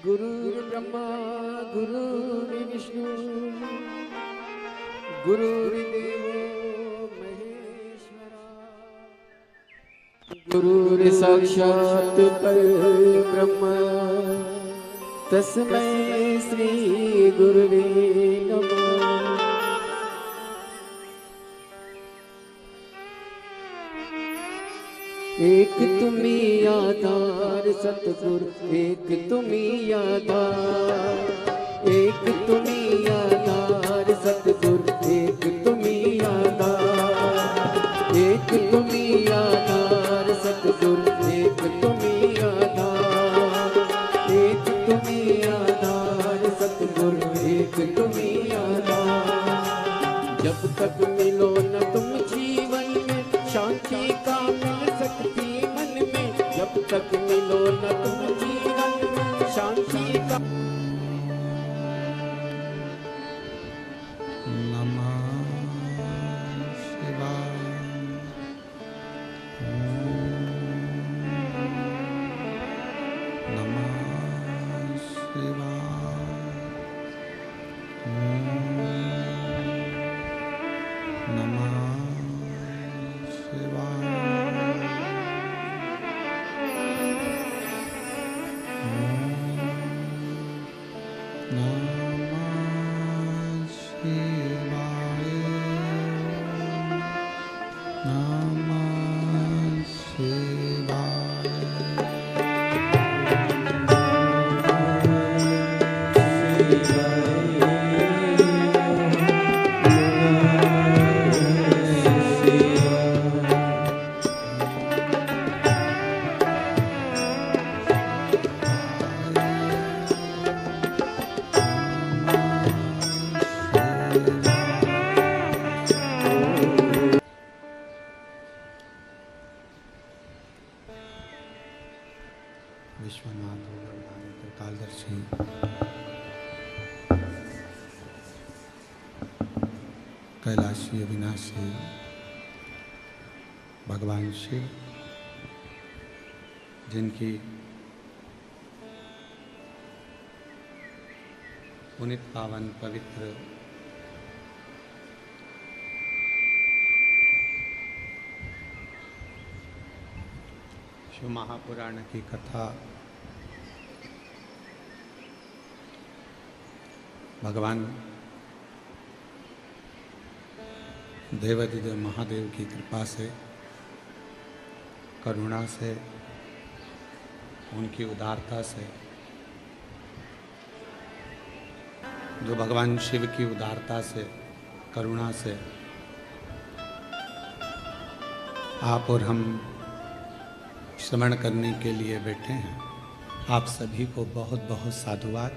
गुरुर्ब्रह्मा गुरुर्विष्णु गुरुर्देवो महेश्वरा गुरुर्साक्षात् परब्रह्म तस्मै श्री गुरुवे नमः। एक तुम्ही आधार सतगुरु, एक तुम्ही आधार, एक तुम्ही आधार सतगुरु, एक तुम्ही आधार, एक तुम्ही आधार सतगुरु, एक तुम्ही आधार, एक तुम्ही आधार सतगुरु, एक तुम्ही आधार। जब तक मिलो न तुम जीवन में शांति का मिल सकती मन में, जब तक मिलो न तुम जीवन में शांति का। नमः शिवाय। नमः शिवाय। नमः शिवाय। विश्वनाथ त्रिकालदर्शी कैलाशी अविनाशी भगवान शिव, जिनकी पुनित पावन पवित्र शिव महापुराण की कथा भगवान देवाधिदेव महादेव की कृपा से, करुणा से, उनकी उदारता से, जो भगवान शिव की उदारता से, करुणा से आप और हम श्रवण करने के लिए बैठे हैं। आप सभी को बहुत बहुत साधुवाद,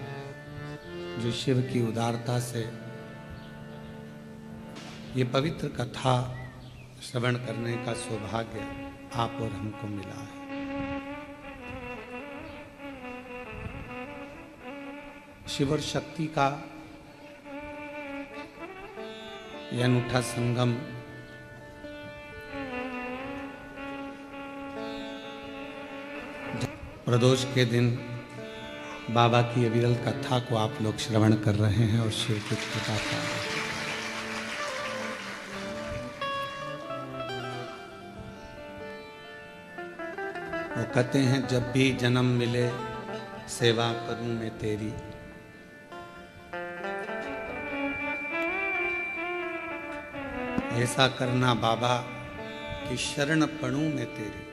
जो शिव की उदारता से ये पवित्र कथा श्रवण करने का सौभाग्य आप और हमको मिला है। शिव और शक्ति का यह अनूठा संगम प्रदोष के दिन बाबा की अविरल कथा को आप लोग श्रवण कर रहे हैं और शिव की कृपा पा रहे हैं। वो कहते हैं जब भी जन्म मिले सेवा करूं मैं तेरी, ऐसा करना बाबा कि शरण पड़ूं मैं तेरी।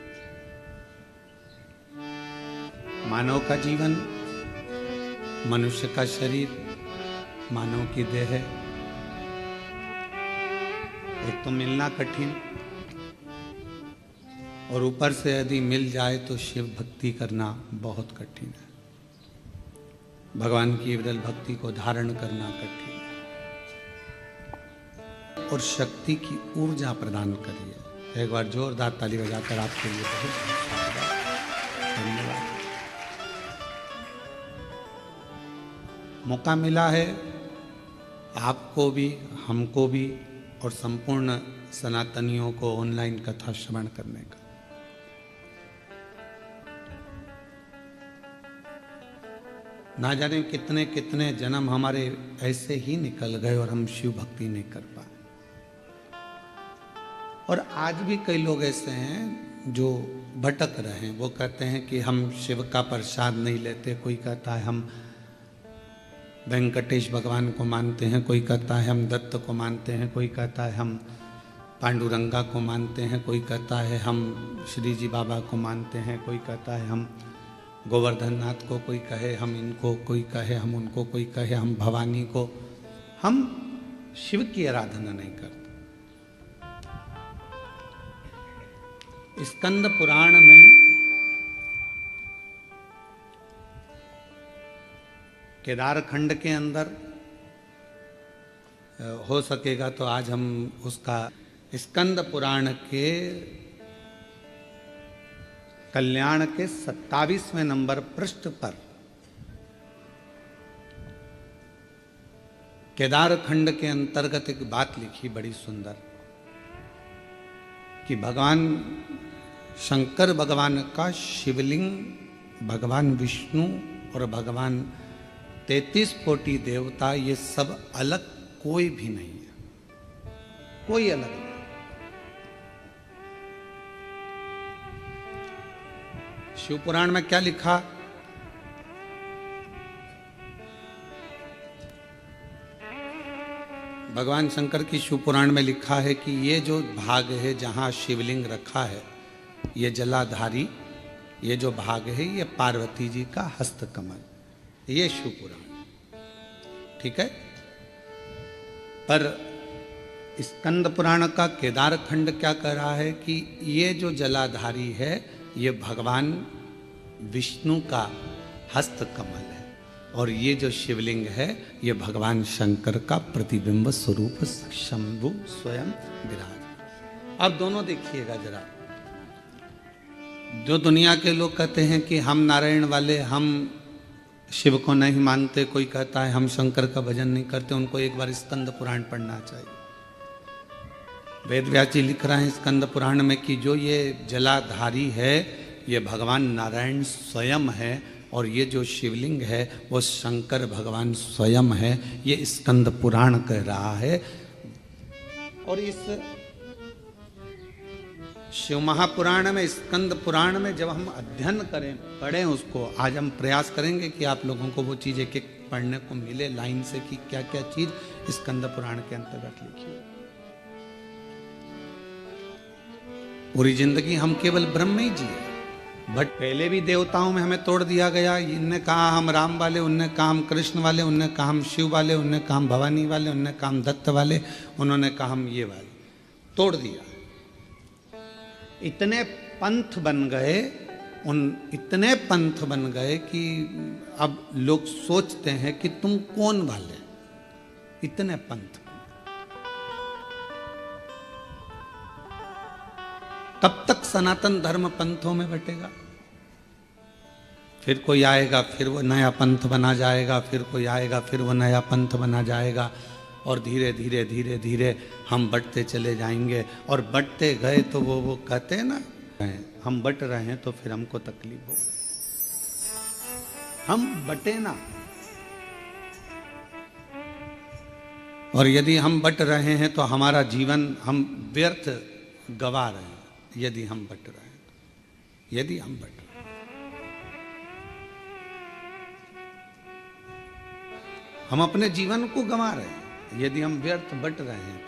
मानव का जीवन, मनुष्य का शरीर, मानव की देह, एक तो मिलना कठिन और ऊपर से यदि मिल जाए तो शिव भक्ति करना बहुत कठिन है। भगवान की विरल भक्ति को धारण करना कठिन है और शक्ति की ऊर्जा प्रदान करिए। एक बार जोरदार ताली बजाकर आपके लिए बहुत धन्यवाद। मौका मिला है आपको भी, हमको भी और संपूर्ण सनातनियों को ऑनलाइन कथा श्रवण करने का। ना जाने कितने कितने जन्म हमारे ऐसे ही निकल गए और हम शिव भक्ति नहीं कर पाए। और आज भी कई लोग ऐसे हैं जो भटक रहे हैं। वो कहते हैं कि हम शिव का प्रसाद नहीं लेते, कोई कहता है हम वेंकटेश भगवान को मानते हैं, कोई कहता है हम दत्त को मानते हैं, कोई कहता है हम पांडुरंगा को मानते हैं, कोई कहता है हम श्री जी बाबा को मानते हैं, कोई कहता है हम गोवर्धन नाथ को, कोई कहे हम इनको, कोई कहे हम उनको, कोई कहे हम भवानी को। हम शिव की आराधना नहीं करते। स्कंद पुराण में केदार खंड के अंदर हो सकेगा तो आज हम उसका स्कंद पुराण के कल्याण के 27वें नंबर पृष्ठ पर केदार खंड के अंतर्गत एक बात लिखी बड़ी सुंदर कि भगवान शंकर भगवान का शिवलिंग, भगवान विष्णु और भगवान 33 कोटि देवता, ये सब अलग कोई भी नहीं है, कोई अलग नहीं। शिव पुराण में क्या लिखा? भगवान शंकर की शिव पुराण में लिखा है कि ये जो भाग है जहां शिवलिंग रखा है, ये जलाधारी, ये जो भाग है ये पार्वती जी का हस्तकमल, ये शिव पुराण, ठीक है। पर स्कंद पुराण का केदार खंड क्या कह रहा है कि ये जो जलाधारी है ये भगवान विष्णु का हस्तकमल है और ये जो शिवलिंग है ये भगवान शंकर का प्रतिबिंब स्वरूप शंभु स्वयं विराज। अब दोनों देखिएगा जरा। जो दुनिया के लोग कहते हैं कि हम नारायण वाले, हम शिव को नहीं मानते, कोई कहता है हम शंकर का भजन नहीं करते, उनको एक बार स्कंद पुराण पढ़ना चाहिए। वेद व्यास जी लिख रहे हैं स्कंद पुराण में कि जो ये जलाधारी है ये भगवान नारायण स्वयं है और ये जो शिवलिंग है वो शंकर भगवान स्वयं है। ये स्कंद पुराण कह रहा है। और इस शिव महापुराण में, स्कंद पुराण में जब हम अध्ययन करें, पढ़ें उसको, आज हम प्रयास करेंगे कि आप लोगों को वो चीज़ एक एक पढ़ने को मिले लाइन से कि क्या क्या चीज़ स्कंद पुराण के अंतर्गत लिखी है। पूरी जिंदगी हम केवल ब्रह्म ही जिए, बट पहले भी देवताओं में हमें तोड़ दिया गया। इनने कहा हम राम वाले, उनने कहा हम कृष्ण वाले, उनने कहा हम शिव वाले, उनने कहा हम भवानी वाले, उनने कहा हम दत्त वाले, उन्होंने कहा हम ये वाले, तोड़ दिया। इतने पंथ बन गए, इतने पंथ बन गए कि अब लोग सोचते हैं कि तुम कौन वाले, इतने पंथ। तब तक सनातन धर्म पंथों में बटेगा, फिर कोई आएगा फिर वो नया पंथ बना जाएगा, फिर कोई आएगा फिर वो नया पंथ बना जाएगा, और धीरे धीरे धीरे धीरे हम बढ़ते चले जाएंगे। और बढ़ते गए तो वो कहते हैं ना, हम बट रहे हैं तो फिर हमको तकलीफ हो, हम बटे ना। और यदि हम बट रहे हैं तो हमारा जीवन हम व्यर्थ गवा रहे हैं। यदि हम बट रहे हैं, यदि हम बट रहे हैं, हम अपने जीवन को गंवा रहे हैं। यदि हम व्यर्थ बट रहे हैं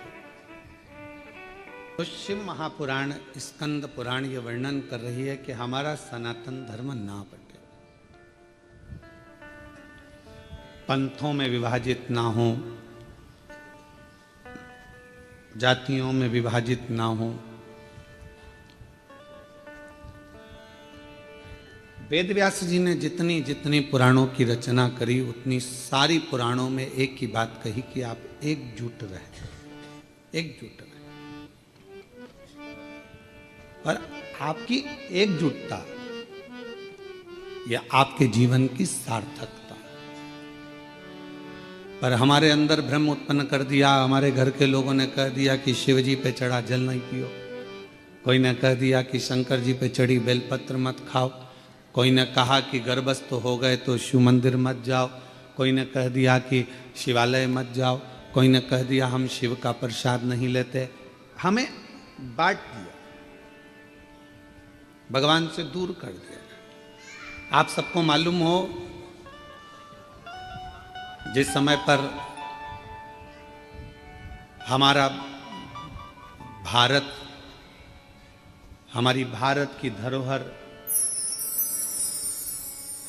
तो शिव महापुराण, स्कंद पुराण ये वर्णन कर रही है कि हमारा सनातन धर्म ना बटे, पंथों में विभाजित ना हो, जातियों में विभाजित ना हो। वेद व्यास जी ने जितनी जितनी पुराणों की रचना करी, उतनी सारी पुराणों में एक ही बात कही कि आप एकजुट रहे, एकजुट रहे। और आपकी एकजुटता या आपके जीवन की सार्थकता। पर हमारे अंदर भ्रम उत्पन्न कर दिया। हमारे घर के लोगों ने कह दिया कि शिव जी पे चढ़ा जल नहीं पियो, कोई ने कह दिया कि शंकर जी पे चढ़ी बेलपत्र मत खाओ, कोई ने कहा कि गर्भस्थ हो गए तो शिव मंदिर मत जाओ, कोई ने कह दिया कि शिवालय मत जाओ, कोई ने कह दिया हम शिव का प्रसाद नहीं लेते। हमें बांट दिया, भगवान से दूर कर दिया। आप सबको मालूम हो, जिस समय पर हमारा भारत, हमारी भारत की धरोहर,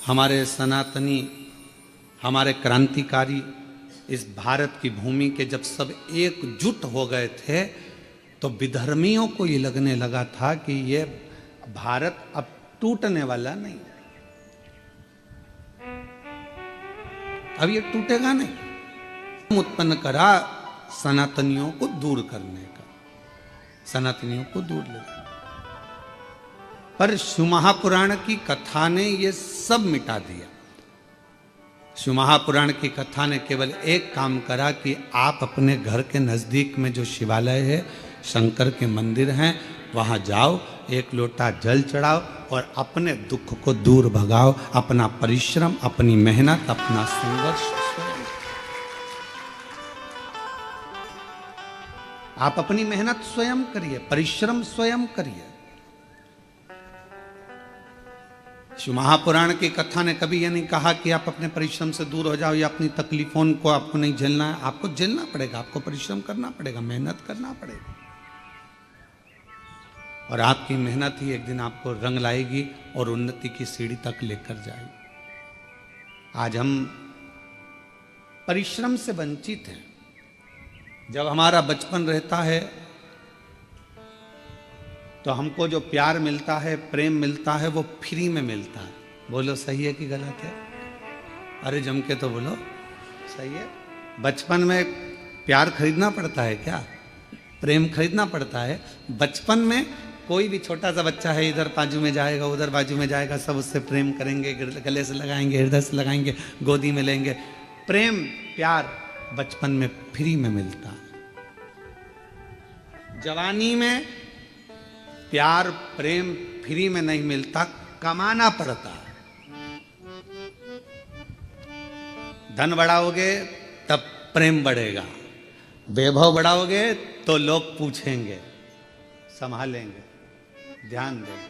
हमारे सनातनी, हमारे क्रांतिकारी इस भारत की भूमि के जब सब एकजुट हो गए थे, तो विधर्मियों को ये लगने लगा था कि ये भारत अब टूटने वाला नहीं, अब ये टूटेगा नहीं। उत्पन्न करा सनातनियों को दूर करने का, सनातनियों को दूर ले। पर शिव महापुराण की कथा ने ये सब मिटा दिया। शिव महापुराण की कथा ने केवल एक काम करा कि आप अपने घर के नजदीक में जो शिवालय है, शंकर के मंदिर हैं, वहां जाओ, एक लोटा जल चढ़ाओ और अपने दुख को दूर भगाओ। अपना परिश्रम, अपनी मेहनत, अपना संघर्ष आप अपनी मेहनत स्वयं करिए, परिश्रम स्वयं करिए। शिव महापुराण की कथा ने कभी यह नहीं कहा कि आप अपने परिश्रम से दूर हो जाओ या अपनी तकलीफों को आपको नहीं झेलना है। आपको झेलना पड़ेगा, आपको परिश्रम करना पड़ेगा, मेहनत करना पड़ेगा, और आपकी मेहनत ही एक दिन आपको रंग लाएगी और उन्नति की सीढ़ी तक लेकर जाएगी। आज हम परिश्रम से वंचित हैं। जब हमारा बचपन रहता है तो हमको जो प्यार मिलता है, प्रेम मिलता है, वो फ्री में मिलता है। बोलो सही है कि गलत है? अरे जम के तो बोलो सही है। बचपन में प्यार खरीदना पड़ता है क्या? प्रेम खरीदना पड़ता है? बचपन में कोई भी छोटा सा बच्चा है, इधर बाजू में जाएगा, उधर बाजू में जाएगा, सब उससे प्रेम करेंगे, गले से लगाएंगे, हृदय से लगाएंगे, गोदी में लेंगे। प्रेम, प्यार बचपन में फ्री में मिलता है। जवानी में प्यार, प्रेम फ्री में नहीं मिलता, कमाना पड़ता है। धन बढ़ाओगे तब प्रेम बढ़ेगा, वैभव बढ़ाओगे तो लोग पूछेंगे, संभालेंगे, ध्यान देंगे।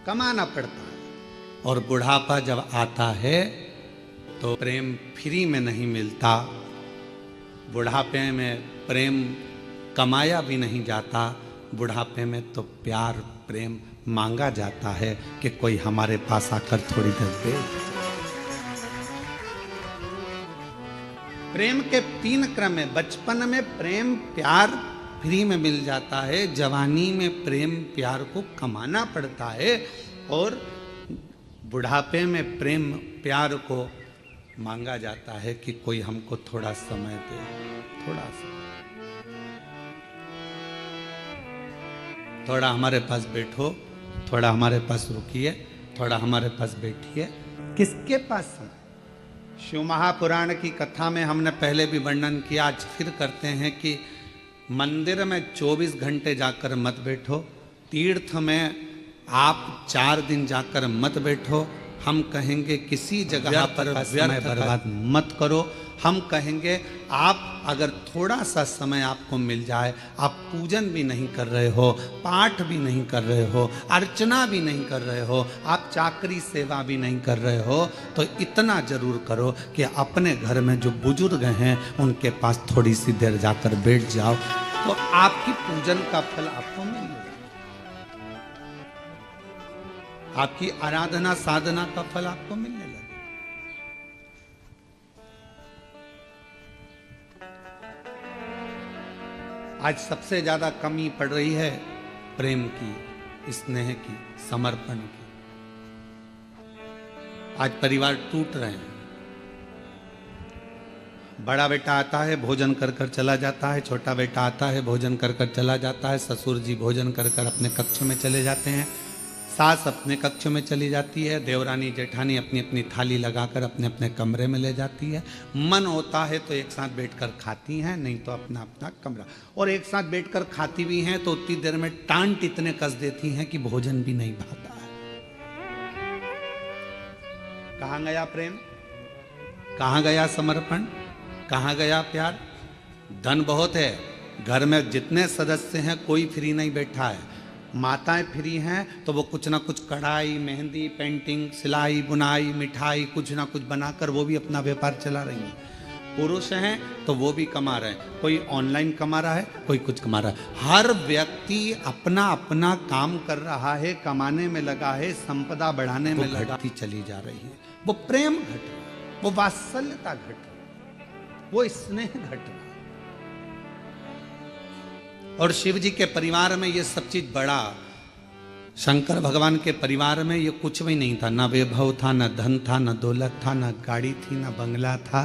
कमाना पड़ता है। और बुढ़ापा जब आता है तो प्रेम फ्री में नहीं मिलता। बुढ़ापे में प्रेम कमाया भी नहीं जाता। बुढ़ापे में तो प्यार, प्रेम मांगा जाता है कि कोई हमारे पास आकर थोड़ी देर दे। प्रेम के 3 क्रम है। बचपन में प्रेम प्यार फ्री में मिल जाता है, जवानी में प्रेम प्यार को कमाना पड़ता है, और बुढ़ापे में प्रेम प्यार को मांगा जाता है कि कोई हमको थोड़ा समय दे, थोड़ा सा, थोड़ा हमारे पास बैठो, थोड़ा हमारे पास रुकिए, थोड़ा हमारे पास बैठिए। किसके पास समय? शिव महापुराण की कथा में हमने पहले भी वर्णन किया, आज फिर करते हैं कि मंदिर में 24 घंटे जाकर मत बैठो, तीर्थ में आप 4 दिन जाकर मत बैठो। हम कहेंगे किसी जगह पर समय बर्बाद मत करो। हम कहेंगे आप अगर थोड़ा सा समय आपको मिल जाए, आप पूजन भी नहीं कर रहे हो, पाठ भी नहीं कर रहे हो, अर्चना भी नहीं कर रहे हो, आप चाकरी सेवा भी नहीं कर रहे हो, तो इतना जरूर करो कि अपने घर में जो बुजुर्ग हैं उनके पास थोड़ी सी देर जाकर बैठ जाओ, तो आपकी पूजन का फल आपको मिलेगा, आपकी आराधना साधना का फल आपको मिलने लगे। आज सबसे ज्यादा कमी पड़ रही है प्रेम की, स्नेह की, समर्पण की। आज परिवार टूट रहे हैं। बड़ा बेटा आता है, भोजन कर कर चला जाता है, छोटा बेटा आता है, भोजन कर कर चला जाता है, ससुर जी भोजन कर कर अपने कक्ष में चले जाते हैं, सास अपने कक्ष में चली जाती है, देवरानी जेठानी अपनी अपनी थाली लगाकर अपने अपने कमरे में ले जाती है। मन होता है तो एक साथ बैठकर खाती हैं, नहीं तो अपना अपना कमरा। और एक साथ बैठकर खाती भी हैं तो उतनी देर में टांट इतने कस देती हैं कि भोजन भी नहीं भाता है। कहाँ गया प्रेम, कहाँ गया समर्पण, कहाँ गया प्यार? धन बहुत है, घर में जितने सदस्य हैं कोई फ्री नहीं बैठा है। माताएं फ्री हैं तो वो कुछ ना कुछ कढ़ाई, मेहंदी, पेंटिंग, सिलाई, बुनाई, मिठाई कुछ ना कुछ बनाकर वो भी अपना व्यापार चला रही हैं। पुरुष हैं तो वो भी कमा रहे हैं, कोई ऑनलाइन कमा रहा है, कोई कुछ कमा रहा है। हर व्यक्ति अपना अपना काम कर रहा है, कमाने में लगा है, संपदा बढ़ाने में घटती चली जा रही है। वो प्रेम घट रहा, वो वात्सल्यता घट रहा, वो स्नेह घट रहा। और शिव जी के परिवार में ये सब चीज बड़ा, शंकर भगवान के परिवार में ये कुछ भी नहीं था। ना वैभव था, ना धन था, ना दौलत था, ना गाड़ी थी, ना बंगला था,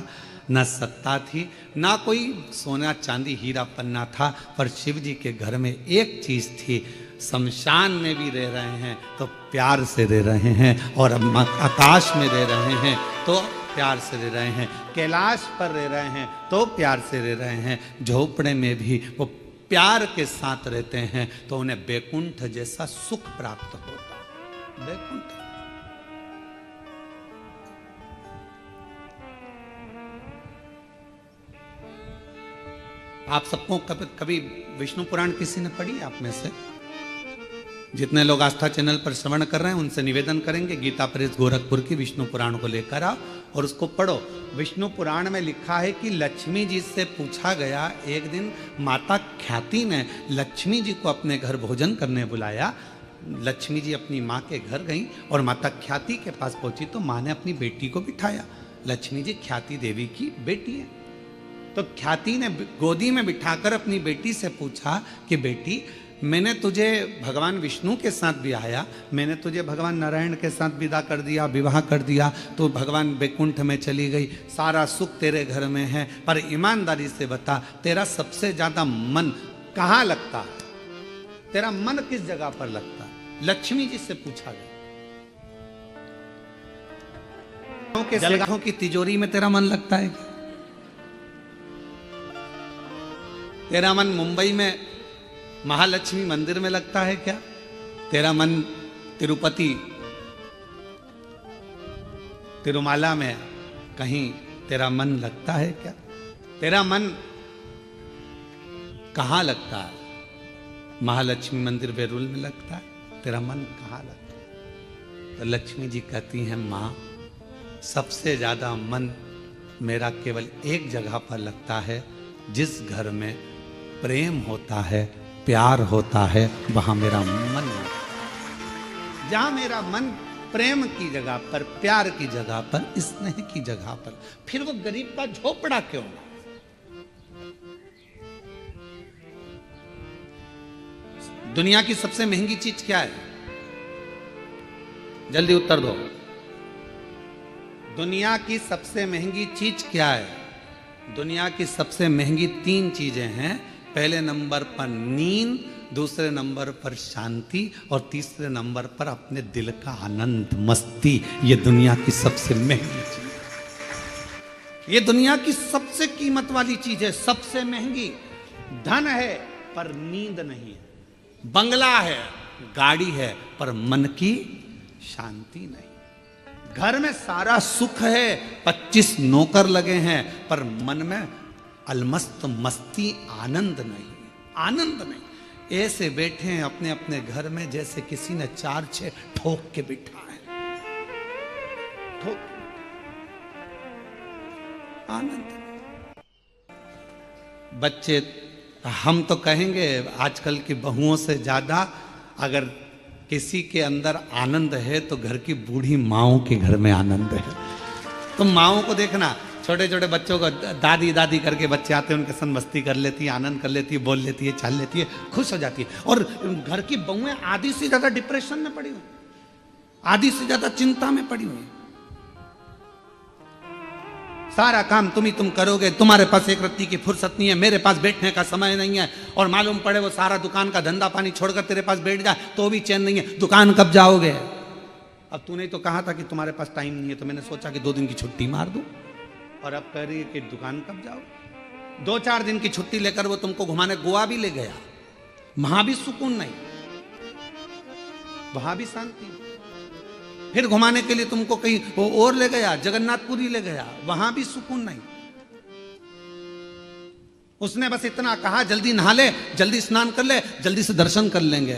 ना सत्ता थी, ना कोई सोना चांदी हीरा पन्ना था। पर शिव जी के घर में एक चीज थी, शमशान में भी रह रहे हैं तो प्यार से रह रहे हैं, और आकाश में रह रहे हैं तो प्यार से रह रहे हैं, कैलाश पर रह रहे हैं तो प्यार से रह रहे हैं, झोपड़े में भी वो प्यार के साथ रहते हैं तो उन्हें बैकुंठ जैसा सुख प्राप्त होता है। बैकुंठ। आप सबको कभी विष्णु पुराण किसी ने पढ़ी? आप में से जितने लोग आस्था चैनल पर श्रवण कर रहे हैं उनसे निवेदन करेंगे, गीता प्रेस गोरखपुर की विष्णु पुराण को लेकर आओ और उसको पढ़ो। विष्णु पुराण में लिखा है कि लक्ष्मी जी से पूछा गया, एक दिन माता ख्याति ने लक्ष्मी जी को अपने घर भोजन करने बुलाया। लक्ष्मी जी अपनी माँ के घर गई और माता ख्याति के पास पहुंची तो माँ ने अपनी बेटी को बिठाया। लक्ष्मी जी ख्याति देवी की बेटी है, तो ख्याति ने गोदी में बिठाकर अपनी बेटी से पूछा कि बेटी, मैंने तुझे भगवान विष्णु के साथ ब्याया, मैंने तुझे भगवान नारायण के साथ विदा कर दिया, विवाह कर दिया, तो भगवान बैकुंठ में चली गई, सारा सुख तेरे घर में है, पर ईमानदारी से बता तेरा सबसे ज्यादा मन कहाँ लगता है? तेरा मन किस जगह पर लगता है? लक्ष्मी जी से पूछा गया। के जगहों की तिजोरी में तेरा मन लगता है क्या? तेरा मन मुंबई में महालक्ष्मी मंदिर में लगता है क्या? तेरा मन तिरुपति तिरुमाला में कहीं तेरा मन लगता है क्या? तेरा मन कहाँ लगता है? महालक्ष्मी मंदिर बेरुल में लगता है? तेरा मन कहाँ लगता है? तो लक्ष्मी जी कहती हैं, माँ सबसे ज्यादा मन मेरा केवल एक जगह पर लगता है, जिस घर में प्रेम होता है, प्यार होता है, वहां मेरा मन लगता है। जहां मेरा मन प्रेम की जगह पर, प्यार की जगह पर, स्नेह की जगह पर, फिर वो गरीब का झोपड़ा क्यों ना? दुनिया की सबसे महंगी चीज क्या है? जल्दी उत्तर दो। दुनिया की सबसे महंगी चीज क्या है? दुनिया की सबसे महंगी 3 चीजें हैं। पहले नंबर पर नींद, दूसरे नंबर पर शांति, और तीसरे नंबर पर अपने दिल का आनंद, मस्ती। ये दुनिया की सबसे महंगी चीज है, ये दुनिया की सबसे कीमत वाली चीज है, सबसे महंगी। धन है पर नींद नहीं है, बंगला है, गाड़ी है, पर मन की शांति नहीं। घर में सारा सुख है, 25 नौकर लगे हैं, पर मन में अलमस्त मस्ती, आनंद नहीं, आनंद नहीं। ऐसे बैठे हैं अपने अपने घर में जैसे किसी ने 4-6 ठोक के बिठा है, ठोक। आनंद। बच्चे, हम तो कहेंगे आजकल की बहुओं से ज्यादा अगर किसी के अंदर आनंद है तो घर की बूढ़ी माओं के घर में आनंद है। तो माओं को देखना, छोटे छोटे बच्चों को दादी दादी करके बच्चे आते हैं, उनके संग मस्ती कर लेती है, आनंद कर लेती है, बोल लेती है, चाल लेती है, खुश हो जाती है। और घर की बहुएं आधी से ज्यादा डिप्रेशन में पड़ी हुई, आधी से ज्यादा चिंता में पड़ी हुई। सारा काम तुम करोगे, तुम्हारे पास एक रत्ती की फुर्सत नहीं है, मेरे पास बैठने का समय नहीं है, और मालूम पड़े वो सारा दुकान का धंधा पानी छोड़कर तेरे पास बैठ जाए तो भी चैन नहीं है, दुकान कब जाओगे? अब तूने तो कहा था कि तुम्हारे पास टाइम नहीं है, तो मैंने सोचा कि 2 दिन की छुट्टी मार दूं, और अब कह रही है कि दुकान कब जाओ? 2-4 दिन की छुट्टी लेकर वो तुमको घुमाने गोवा भी ले गया, वहां भी सुकून नहीं, वहां भी शांति। फिर घुमाने के लिए तुमको कहीं वो और ले गया, जगन्नाथपुरी ले गया, वहां भी सुकून नहीं। उसने बस इतना कहा जल्दी नहा ले, जल्दी स्नान कर ले, जल्दी से दर्शन कर लेंगे,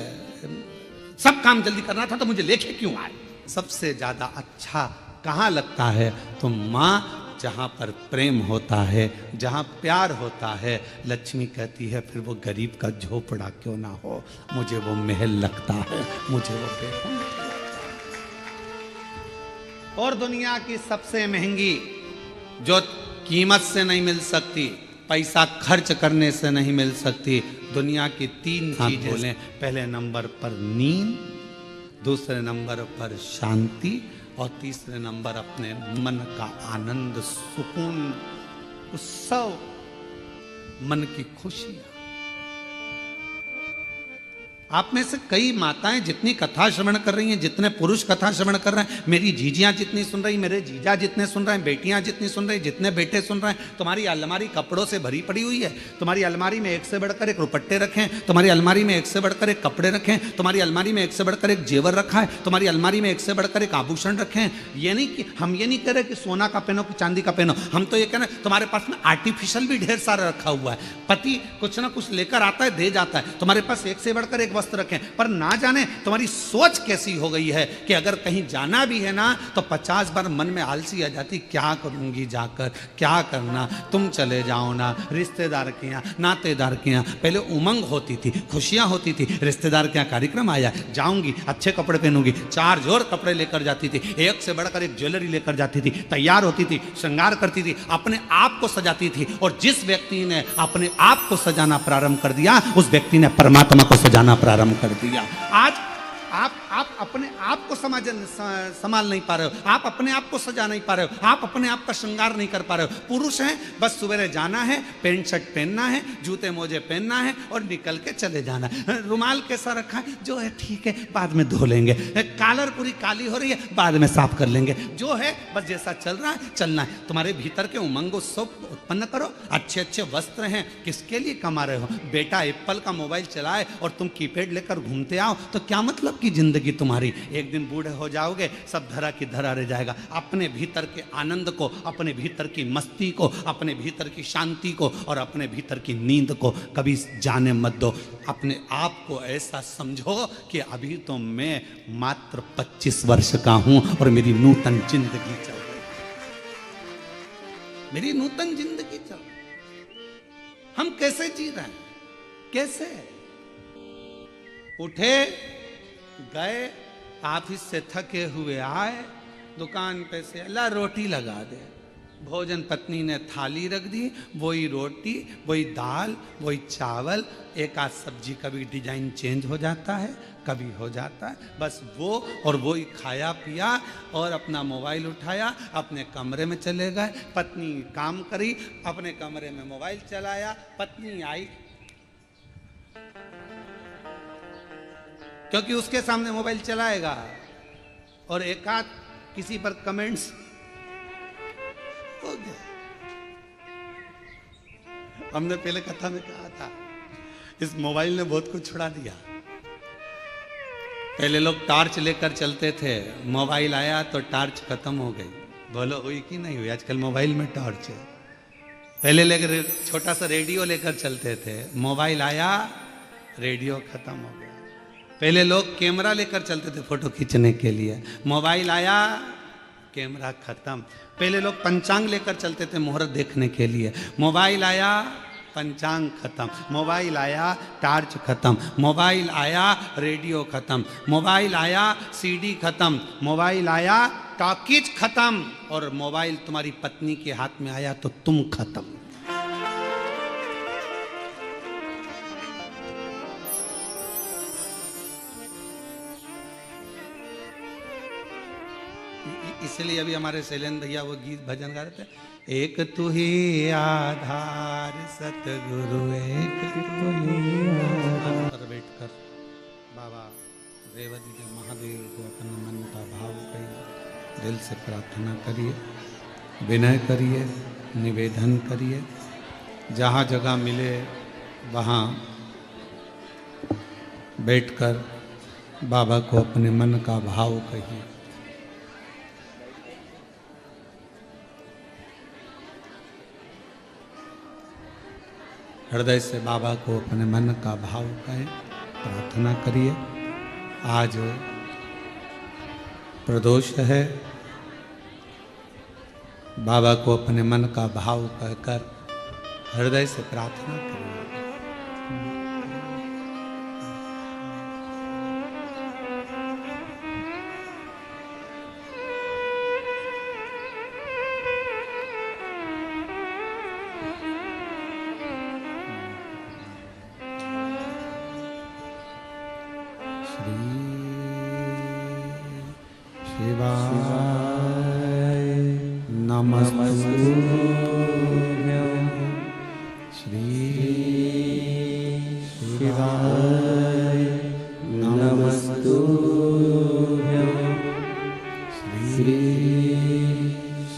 सब काम जल्दी करना था, तो मुझे लेके क्यों आए? सबसे ज्यादा अच्छा कहां लगता है? तो मां, जहां पर प्रेम होता है, जहां प्यार होता है, लक्ष्मी कहती है फिर वो गरीब का झोपड़ा क्यों ना हो, मुझे वो महल लगता है, मुझे वो बेखुद। और दुनिया की सबसे महंगी, जो कीमत से नहीं मिल सकती, पैसा खर्च करने से नहीं मिल सकती, दुनिया की 3 चीजें बोले। पहले नंबर पर नींद, दूसरे नंबर पर शांति, और तीसरे नंबर अपने मन का आनंद, सुकून, उत्सव, मन की खुशियां। आप में से कई माताएं जितनी कथा श्रवण कर रही हैं, जितने पुरुष कथा श्रवण कर रहे हैं, मेरी जीजियां जितनी सुन रही, मेरे जीजा जितने सुन रहे हैं, बेटियां जितनी सुन रही, जितने बेटे सुन रहे हैं, तुम्हारी अलमारी कपड़ों से भरी पड़ी हुई है, तुम्हारी अलमारी में एक से बढ़कर एक रुपट्टे रखें, तुम्हारी अलमारी में एक से बढ़कर एक कपड़े रखें, तुम्हारी अलमारी में एक से बढ़कर एक जेवर रखा है, तुम्हारी अलमारी में एक से बढ़कर एक आभूषण रखें। ये नहीं कि हम ये नहीं कह रहे कि सोना का पहनो कि चांदी का पहनो, हम तो ये कह रहे हैं तुम्हारे पास में आर्टिफिशियल भी ढेर सारा रखा हुआ है। पति कुछ ना कुछ लेकर आता है, दे जाता है, तुम्हारे पास एक से बढ़कर एक वस्त्र रखें, पर ना जाने तुम्हारी सोच कैसी हो गई है कि अगर कहीं जाना भी है ना तो 50 बार मन में आलसी आ जाती, क्या करूंगी जाकर, क्या करना, तुम चले जाओ ना, रिश्तेदार के यहाँ, नातेदार के यहाँ। पहले उमंग होती थी, खुशियां होती थी, रिश्तेदार के यहाँ कार्यक्रम आया, जाऊंगी, अच्छे कपड़े पहनूंगी, 4 जोड़ कपड़े लेकर जाती थी, एक से बढ़कर एक ज्वेलरी लेकर जाती थी, तैयार होती थी, श्रृंगार करती थी, अपने आप को सजाती थी। और जिस व्यक्ति ने अपने आप को सजाना प्रारंभ कर दिया, उस व्यक्ति ने परमात्मा को सजाना प्रारंभ कर दिया। आज आप अपने आप को संभाल नहीं पा रहे हो, आप अपने आप को सजा नहीं पा रहे हो, आप अपने आप का श्रृंगार नहीं कर पा रहे हो। पुरुष हैं, बस सवेरे जाना है, पैंट शर्ट पहनना है, जूते मोजे पहनना है और निकल के चले जाना है। रुमाल कैसा रखा है, जो है ठीक है, बाद में धो लेंगे। कॉलर पूरी काली हो रही है, बाद में साफ कर लेंगे, जो है बस जैसा चल रहा है चलना है। तुम्हारे भीतर के उमंग उत्सव उत्पन्न करो। अच्छे अच्छे वस्त्र हैं, किसके लिए कमा रहे हो? बेटा एप्पल का मोबाइल चलाए और तुम कीपैड लेकर घूमते आओ तो क्या मतलब की जिंदगी तुम्हारी? एक दिन बूढ़े हो जाओगे, सब धरा की धरा रह जाएगा। अपने भीतर के आनंद को, अपने भीतर की मस्ती को, अपने भीतर की शांति को और अपने भीतर की नींद को कभी जाने मत दो। अपने आप को ऐसा समझो कि अभी तो मैं मात्र 25 वर्ष का हूं और मेरी नूतन जिंदगी चल रही है, मेरी नूतन जिंदगी चल रही है। हम कैसे जी रहे हैं? कैसे? उठे, गए, ऑफिस से थके हुए आए, दुकान पे से अल्लाह रोटी लगा दे, भोजन पत्नी ने थाली रख दी, वही रोटी, वही दाल, वही चावल, एक आध सब्जी, कभी डिजाइन चेंज हो जाता है, कभी हो जाता है, बस वो और वो ही खाया पिया और अपना मोबाइल उठाया, अपने कमरे में चले गए। पत्नी काम करी, अपने कमरे में मोबाइल चलाया, पत्नी आई क्योंकि उसके सामने मोबाइल चलाएगा और एक आध किसी पर कमेंट्स हो गया। हमने पहले कथा में कहा था, इस मोबाइल ने बहुत कुछ छुड़ा दिया। पहले लोग टॉर्च लेकर चलते थे, मोबाइल आया तो टॉर्च खत्म हो गई। बोलो हुई कि नहीं हुई? आजकल मोबाइल में टॉर्च है। पहले लेकर छोटा सा रेडियो लेकर चलते थे, मोबाइल आया, रेडियो खत्म हो गया। पहले लोग कैमरा लेकर चलते थे फोटो खींचने के लिए, मोबाइल आया, कैमरा खत्म। पहले लोग पंचांग लेकर चलते थे मुहूर्त देखने के लिए, मोबाइल आया, पंचांग खत्म। मोबाइल आया, टॉर्च खत्म। मोबाइल आया, रेडियो खत्म। मोबाइल आया, सीडी खत्म। मोबाइल आया, टॉकीज खत्म। और मोबाइल तुम्हारी पत्नी के हाथ में आया तो तुम खत्म। इसलिए अभी हमारे शैलेंद्र भैया वो गीत भजन गा रहे थे, एक तू ही आधार सतगुरु एक तू ही आधार। पर बैठकर बाबा रेवती के महादेव को अपने मन का भाव करिए, दिल से प्रार्थना करिए, विनय करिए, निवेदन करिए, जहाँ जगह मिले वहाँ बैठकर बाबा को अपने मन का भाव कहिए। हृदय से बाबा को अपने मन का भाव कहें, प्रार्थना करिए। आज प्रदोष है, बाबा को अपने मन का भाव कहकर हृदय से प्रार्थना करिए। शिवाय नमस्तुभ्यं, श्री शिवाय नमस्तुभ्यं, श्री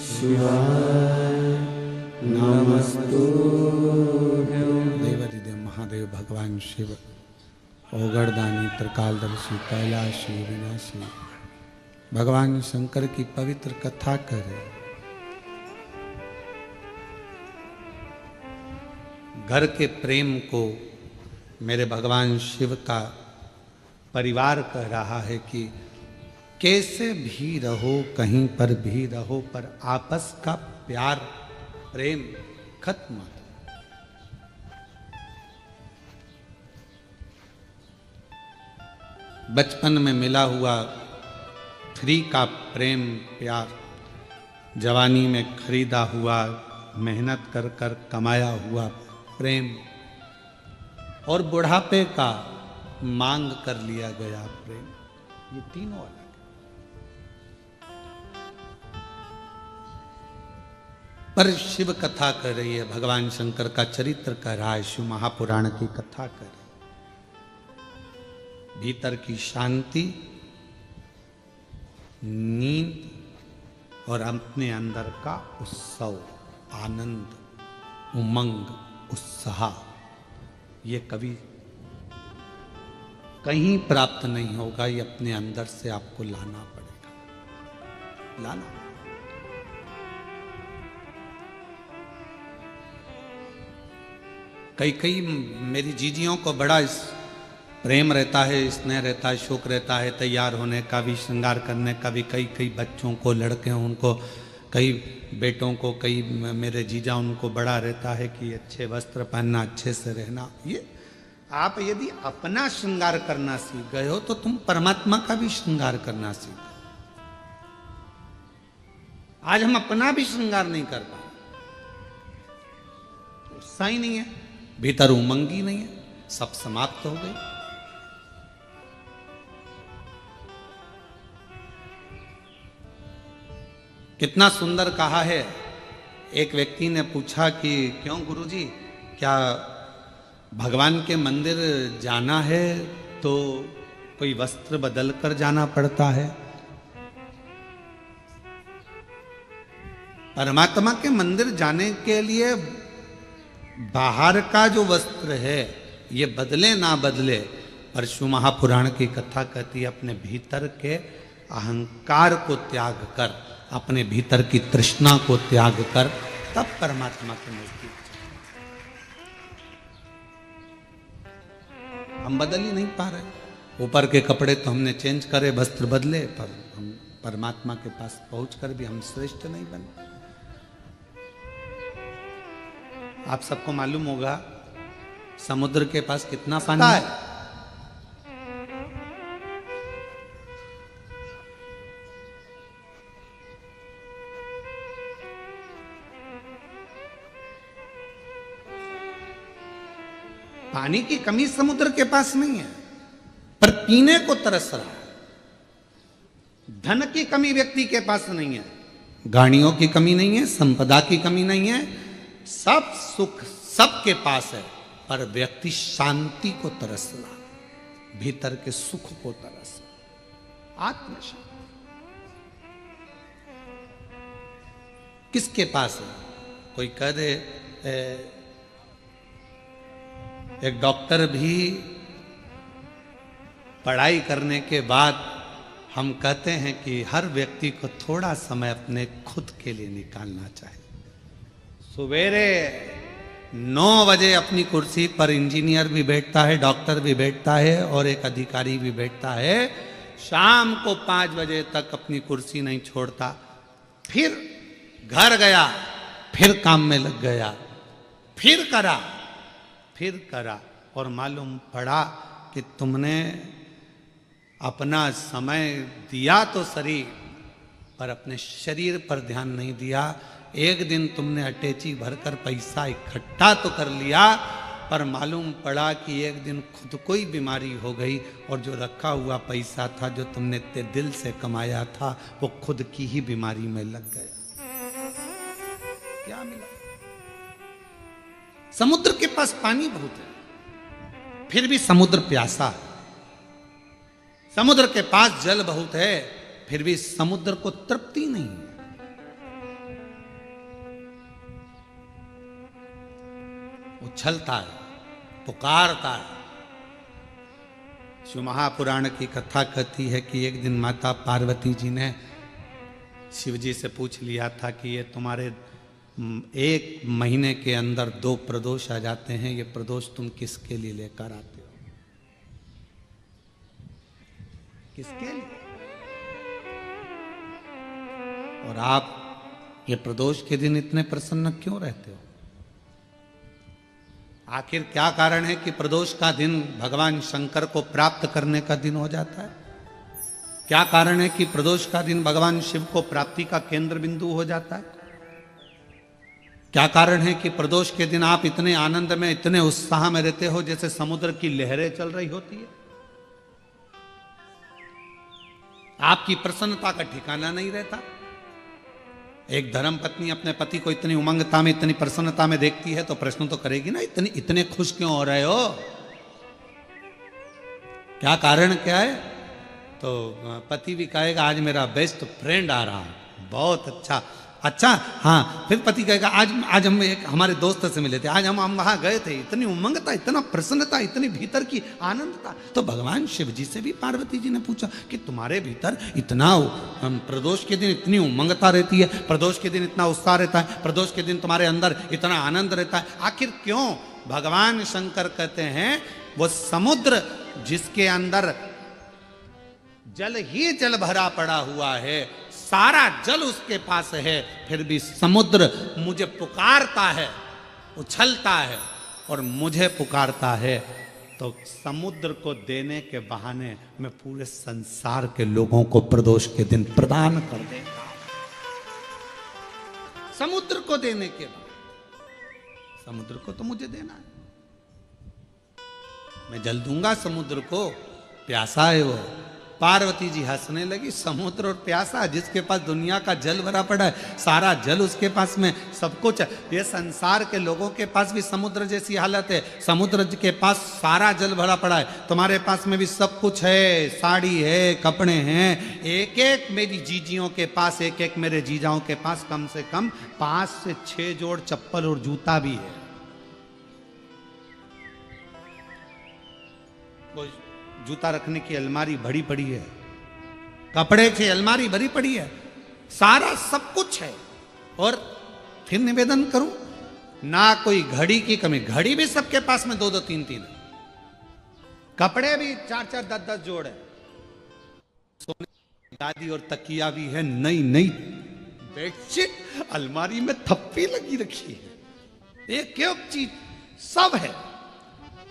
शिवाय नमस्तुभ्यं। देवाधिदेव महादेव भगवान शिव, ओगरदानी, त्रिकालदर्शी, कैलाशी, विनाशी भगवान शंकर की पवित्र कथा करें। घर के प्रेम को मेरे भगवान शिव का परिवार कह रहा है कि कैसे भी रहो, कहीं पर भी रहो, पर आपस का प्यार प्रेम खत्म मत। बचपन में मिला हुआ फ्री का प्रेम प्यार, जवानी में खरीदा हुआ, मेहनत कर कर कमाया हुआ प्रेम, और बुढ़ापे का मांग कर लिया गया प्रेम, ये तीनों अलग है। पर शिव कथा कर रही है, भगवान शंकर का चरित्र कह रहा है, शिव महापुराण की कथा कर रही है। भीतर की शांति, नींद और अपने अंदर का उत्सव, आनंद, उमंग, उत्साह, ये कभी कहीं प्राप्त नहीं होगा, ये अपने अंदर से आपको लाना पड़ेगा, लाना। कई मेरी जीजियों को बड़ा प्रेम रहता है, स्नेह रहता है, शौक रहता है तैयार होने का भी, श्रृंगार करने का भी। कई बच्चों को, लड़के हैं उनको, कई बेटों को, कई मेरे जीजा उनको बड़ा रहता है कि अच्छे वस्त्र पहनना, अच्छे से रहना। ये आप यदि अपना श्रृंगार करना सीख गए हो तो तुम परमात्मा का भी श्रृंगार करना सीख। आज हम अपना भी श्रृंगार नहीं कर पा रहे, उत्साह ही नहीं है, भीतर उमंग ही नहीं है, सब समाप्त हो गई। कितना सुंदर कहा है। एक व्यक्ति ने पूछा कि क्यों गुरुजी, क्या भगवान के मंदिर जाना है तो कोई वस्त्र बदल कर जाना पड़ता है? परमात्मा के मंदिर जाने के लिए बाहर का जो वस्त्र है ये बदले ना बदले, पर शिव महापुराण की कथा कहती है अपने भीतर के अहंकार को त्याग कर, अपने भीतर की तृष्णा को त्याग कर, तब परमात्मा के नजदीक। हम बदल ही नहीं पा रहे। ऊपर के कपड़े तो हमने चेंज करे, वस्त्र बदले, पर हम परमात्मा के पास पहुंचकर भी हम श्रेष्ठ नहीं बने। आप सबको मालूम होगा समुद्र के पास कितना पानी है? पानी की कमी समुद्र के पास नहीं है, पर पीने को तरस रहा है। धन की कमी व्यक्ति के पास नहीं है, गाड़ियों की कमी नहीं है, संपदा की कमी नहीं है, सब सुख सबके पास है, पर व्यक्ति शांति को तरस रहा, भीतर के सुख को तरस रहा, आत्म शांति किसके पास है? कोई कह दे एक डॉक्टर भी पढ़ाई करने के बाद हम कहते हैं कि हर व्यक्ति को थोड़ा समय अपने खुद के लिए निकालना चाहिए। सवेरे 9 बजे अपनी कुर्सी पर इंजीनियर भी बैठता है, डॉक्टर भी बैठता है और एक अधिकारी भी बैठता है, शाम को 5 बजे तक अपनी कुर्सी नहीं छोड़ता, फिर घर गया, फिर काम में लग गया, फिर करा और मालूम पड़ा कि तुमने अपना समय दिया तो सही, पर अपने शरीर पर ध्यान नहीं दिया। एक दिन तुमने अटैची भरकर पैसा इकट्ठा तो कर लिया, पर मालूम पड़ा कि एक दिन खुद को ही बीमारी हो गई और जो रखा हुआ पैसा था, जो तुमने इतने दिल से कमाया था, वो खुद की ही बीमारी में लग गया। क्या मिला? समुद्र के पास पानी बहुत है, फिर भी समुद्र प्यासा है। समुद्र के पास जल बहुत है, फिर भी समुद्र को तृप्ति नहीं है। उछलता है, पुकारता है। शिव महापुराण की कथा कहती है कि एक दिन माता पार्वती जी ने शिव जी से पूछ लिया था कि ये तुम्हारे 1 महीने के अंदर 2 प्रदोष आ जाते हैं, ये प्रदोष तुम किसके लिए लेकर आते हो? किसके लिए? और आप ये प्रदोष के दिन इतने प्रसन्न क्यों रहते हो? आखिर क्या कारण है कि प्रदोष का दिन भगवान शंकर को प्राप्त करने का दिन हो जाता है? क्या कारण है कि प्रदोष का दिन भगवान शिव को प्राप्ति का केंद्र बिंदु हो जाता है? क्या कारण है कि प्रदोष के दिन आप इतने आनंद में, इतने उत्साह में रहते हो जैसे समुद्र की लहरें चल रही होती है? आपकी प्रसन्नता का ठिकाना नहीं रहता। एक धर्मपत्नी अपने पति को इतनी उमंगता में, इतनी प्रसन्नता में देखती है तो प्रश्न तो करेगी ना, इतने खुश क्यों हो रहे हो? क्या कारण क्या है? तो पति भी कहेगा आज मेरा बेस्ट फ्रेंड आ रहा है, बहुत अच्छा, हाँ। फिर पति कहेगा आज हम एक हमारे दोस्त से मिले थे, आज हम वहां गए थे, इतनी उमंगता, इतना प्रसन्नता, इतनी भीतर की आनंद था। तो भगवान शिव जी से भी पार्वती जी ने पूछा कि तुम्हारे भीतर इतना प्रदोष के दिन इतनी उमंगता रहती है, प्रदोष के दिन इतना उत्साह रहता है, प्रदोष के दिन तुम्हारे अंदर इतना आनंद रहता है, आखिर क्यों? भगवान शंकर कहते हैं वो समुद्र जिसके अंदर जल ही जल भरा पड़ा हुआ है, सारा जल उसके पास है, फिर भी समुद्र मुझे पुकारता है, उछलता है और मुझे पुकारता है, तो समुद्र को देने के बहाने मैं पूरे संसार के लोगों को प्रदोष के दिन प्रदान कर देता हूं। समुद्र को देने के बहाने, समुद्र को तो मुझे देना है, मैं जल दूंगा समुद्र को, प्यासा है वो। पार्वती जी हंसने लगी, समुद्र और प्यासा, जिसके पास दुनिया का जल भरा पड़ा है, सारा जल उसके पास में, सब कुछ। ये संसार के लोगों के पास भी समुद्र जैसी हालत है, समुद्र के पास सारा जल भरा पड़ा है, तुम्हारे पास में भी सब कुछ है, साड़ी है, कपड़े हैं, एक एक मेरी जीजियों के पास, एक एक मेरे जीजाओं के पास कम से कम 5 से 6 जोड़ चप्पल और जूता भी है। जूता रखने की अलमारी भरी पड़ी है, कपड़े की अलमारी भरी पड़ी है, सारा सब कुछ है। और फिर निवेदन करूं, ना कोई घड़ी की कमी, घड़ी भी सबके पास में 2-2 3-3 है, कपड़े भी 4-4 10-10 जोड़ है, सोने की गादी और तकिया भी है, नई नई बेडशीट अलमारी में थप्पी लगी रखी है, एक एक चीज सब है।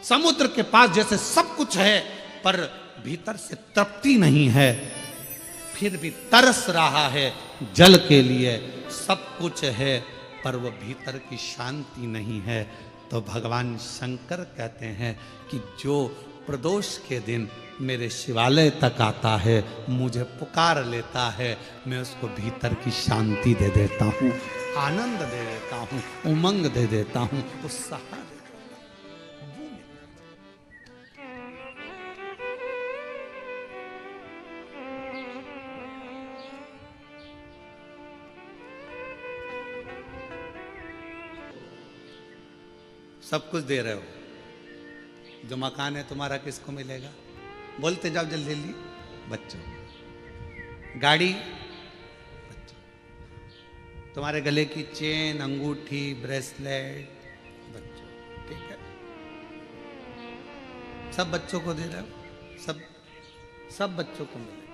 समुद्र के पास जैसे सब कुछ है, पर भीतर से तृप्ति नहीं है, फिर भी तरस रहा है जल के लिए, सब कुछ है पर वो भीतर की शांति नहीं है। तो भगवान शंकर कहते हैं कि जो प्रदोष के दिन मेरे शिवालय तक आता है, मुझे पुकार लेता है, मैं उसको भीतर की शांति दे देता हूँ, आनंद दे देता हूँ, उमंग दे देता हूँ, उत्साह दे देता हूँ। सब कुछ दे रहे हो, जो मकान है तुम्हारा किसको मिलेगा? बोलते जाओ जल्दी जल्दी। बच्चों। गाड़ी बच्चों। तुम्हारे गले की चेन, अंगूठी, ब्रेसलेट बच्चों। ठीक है, सब बच्चों को दे रहे हो, सब बच्चों को मिलेगा।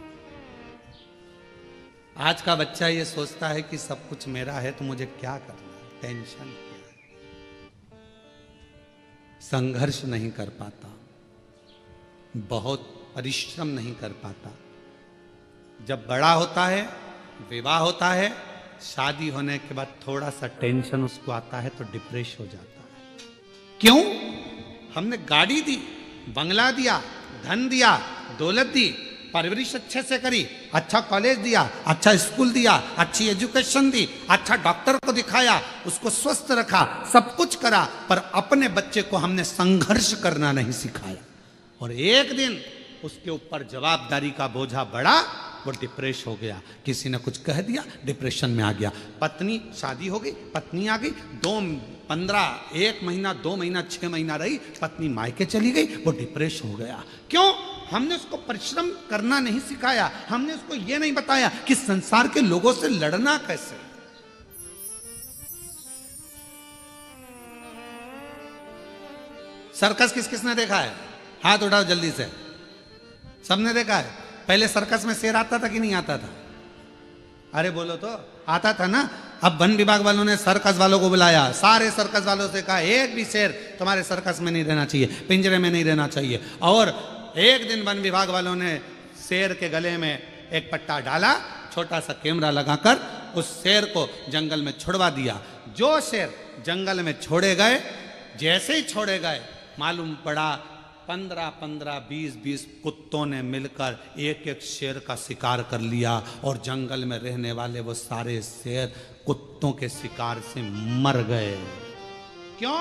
आज का बच्चा ये सोचता है कि सब कुछ मेरा है तो मुझे क्या करना है, टेंशन क्या है, संघर्ष नहीं कर पाता, बहुत परिश्रम नहीं कर पाता। जब बड़ा होता है, विवाह होता है, शादी होने के बाद थोड़ा सा टेंशन उसको आता है तो डिप्रेस हो जाता है। क्यों? हमने गाड़ी दी, बंगला दिया, धन दिया, दौलत दी, परवरिश अच्छे से करी, अच्छा कॉलेज दिया, अच्छा स्कूल दिया, अच्छी एजुकेशन दी, अच्छा डॉक्टर को दिखाया, उसको स्वस्थ रखा, सब कुछ करा, पर अपने बच्चे को हमने संघर्ष करना नहीं सिखाया। और एक दिन उसके ऊपर जवाबदारी का बोझा बढ़ा, वो डिप्रेस हो गया, किसी ने कुछ कह दिया, डिप्रेशन में आ गया। पत्नी, शादी हो गई, पत्नी आ गई, 1 महीना, 2 महीना, 6 महीना रही, पत्नी मायके चली गई, वो डिप्रेस हो गया। क्यों? हमने उसको परिश्रम करना नहीं सिखाया, हमने उसको ये नहीं बताया कि संसार के लोगों से लड़ना कैसे। सर्कस किस किसने देखा है? हाथ उठाओ जल्दी से। सबने देखा है। पहले सर्कस में शेर आता था कि नहीं आता था? अरे बोलो तो, आता था ना। अब वन विभाग वालों ने सर्कस वालों को बुलाया, सारे सर्कस वालों से कहा एक भी शेर तुम्हारे सर्कस में नहीं रहना चाहिए, पिंजरे में नहीं रहना चाहिए। और एक दिन वन विभाग वालों ने शेर के गले में एक पट्टा डाला, छोटा सा कैमरा लगाकर उस शेर को जंगल में छुड़वा दिया। जो शेर जंगल में छोड़े गए, जैसे ही छोड़े गए, मालूम पड़ा 15-15, 20-20 कुत्तों ने मिलकर एक शेर का शिकार कर लिया और जंगल में रहने वाले वो सारे शेर कुत्तों के शिकार से मर गए। क्यों?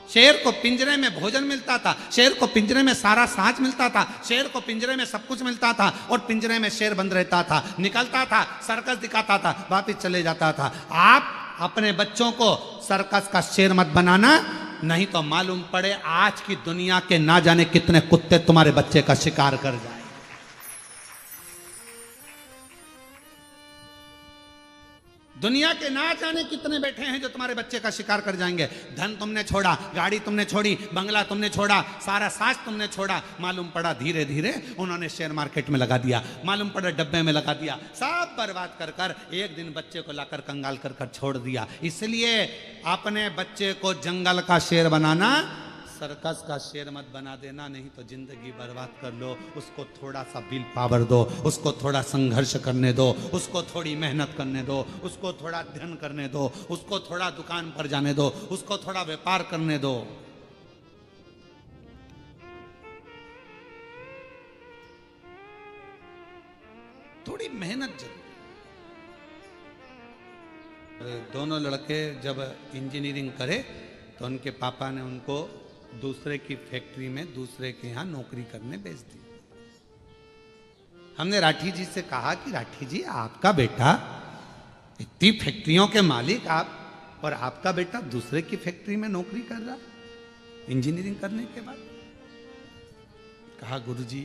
शेर को पिंजरे में भोजन मिलता था, शेर को पिंजरे में सारा साँच मिलता था, शेर को पिंजरे में सब कुछ मिलता था, और पिंजरे में शेर बंद रहता था, निकलता था, सर्कस दिखाता था, वापिस चले जाता था। आप अपने बच्चों को सर्कस का शेर मत बनाना, नहीं तो मालूम पड़े आज की दुनिया के ना जाने कितने कुत्ते तुम्हारे बच्चे का शिकार कर जाए। दुनिया के ना जाने कितने बैठे हैं जो तुम्हारे बच्चे का शिकार कर जाएंगे। धन तुमने छोड़ा, गाड़ी तुमने छोड़ी, बंगला तुमने छोड़ा, सारा साज तुमने छोड़ा, मालूम पड़ा धीरे धीरे उन्होंने शेयर मार्केट में लगा दिया, मालूम पड़ा डब्बे में लगा दिया, सब बर्बाद कर कर एक दिन बच्चे को लाकर कंगाल कर कर छोड़ दिया। इसलिए अपने बच्चे को जंगल का शेर बनाना, सर्कस का शेर मत बना देना, नहीं तो जिंदगी बर्बाद कर लो। उसको थोड़ा सा विल पावर दो, उसको थोड़ा संघर्ष करने दो, उसको थोड़ी मेहनत करने दो, उसको थोड़ा अध्ययन करने दो, उसको थोड़ा दुकान पर जाने दो, उसको थोड़ा व्यापार करने दो। थोड़ी मेहनत जरूर। दोनों लड़के जब इंजीनियरिंग करे तो उनके पापा ने उनको दूसरे की फैक्ट्री में, दूसरे के यहाँ नौकरी करने भेज दी। हमने राठी जी से कहा कि राठी जी, आपका बेटा इतनी फैक्ट्रियों के मालिक आप, और आपका बेटा दूसरे की फैक्ट्री में नौकरी कर रहा इंजीनियरिंग करने के बाद। कहा गुरुजी,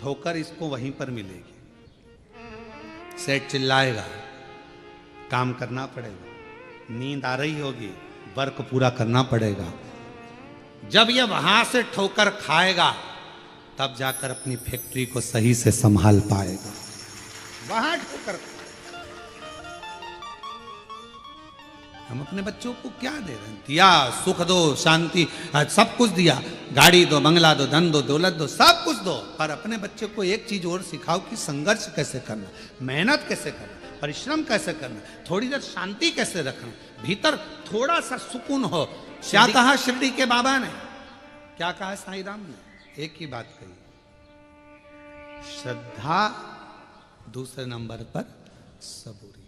ठोकर इसको वहीं पर मिलेगी, सेठ चिल्लाएगा, काम करना पड़ेगा, नींद आ रही होगी, वर्क पूरा करना पड़ेगा। जब ये वहां से ठोकर खाएगा तब जाकर अपनी फैक्ट्री को सही से संभाल पाएगा। वहां ठोकर। हम अपने बच्चों को क्या दे रहे हैं? दिया, सुख दो, शांति, सब कुछ दिया, गाड़ी दो, बंगला दो, धन दो, दौलत दो, सब कुछ दो, पर अपने बच्चे को एक चीज और सिखाओ कि संघर्ष कैसे करना, मेहनत कैसे करना, परिश्रम कैसे करना, थोड़ी देर शांति कैसे रखना, भीतर थोड़ा सा सुकून हो। क्या कहा शिरडी के बाबा ने क्या कहा साईं राम ने? एक ही बात कही, श्रद्धा, दूसरे नंबर पर सबूरी।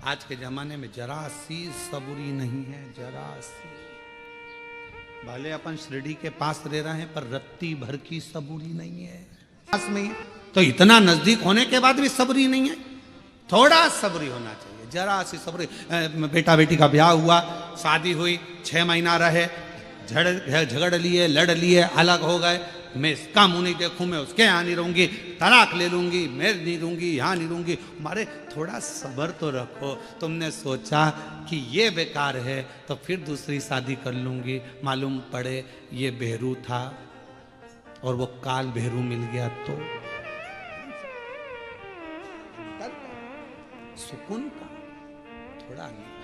आज के जमाने में जरा सी सबूरी नहीं है, जरा सी। भले अपन शिरडी के पास रह रहे हैं, पर रत्ती भर की सबूरी नहीं है पास में। तो इतना नजदीक होने के बाद भी सबूरी नहीं है। थोड़ा सबूरी होना चाहिए, जरा सी सबूरी। बेटा बेटी का ब्याह हुआ, शादी हुई, 6 महीना रहे, झगड़ लिए, लड़ लिए, अलग हो गए। मैं इसका मुंह नहीं देखूं, मैं उसके यहाँ नहीं रहूंगी, तलाक ले लूंगी, मैं नहीं रहूंगी, यहाँ नहीं रहूंगी। मारे थोड़ा सब्र तो रखो। तुमने सोचा कि ये बेकार है तो फिर दूसरी शादी कर लूंगी, मालूम पड़े ये बेहरू था और वो काल बेहरू मिल गया तो सुकून का थोड़ा नहीं,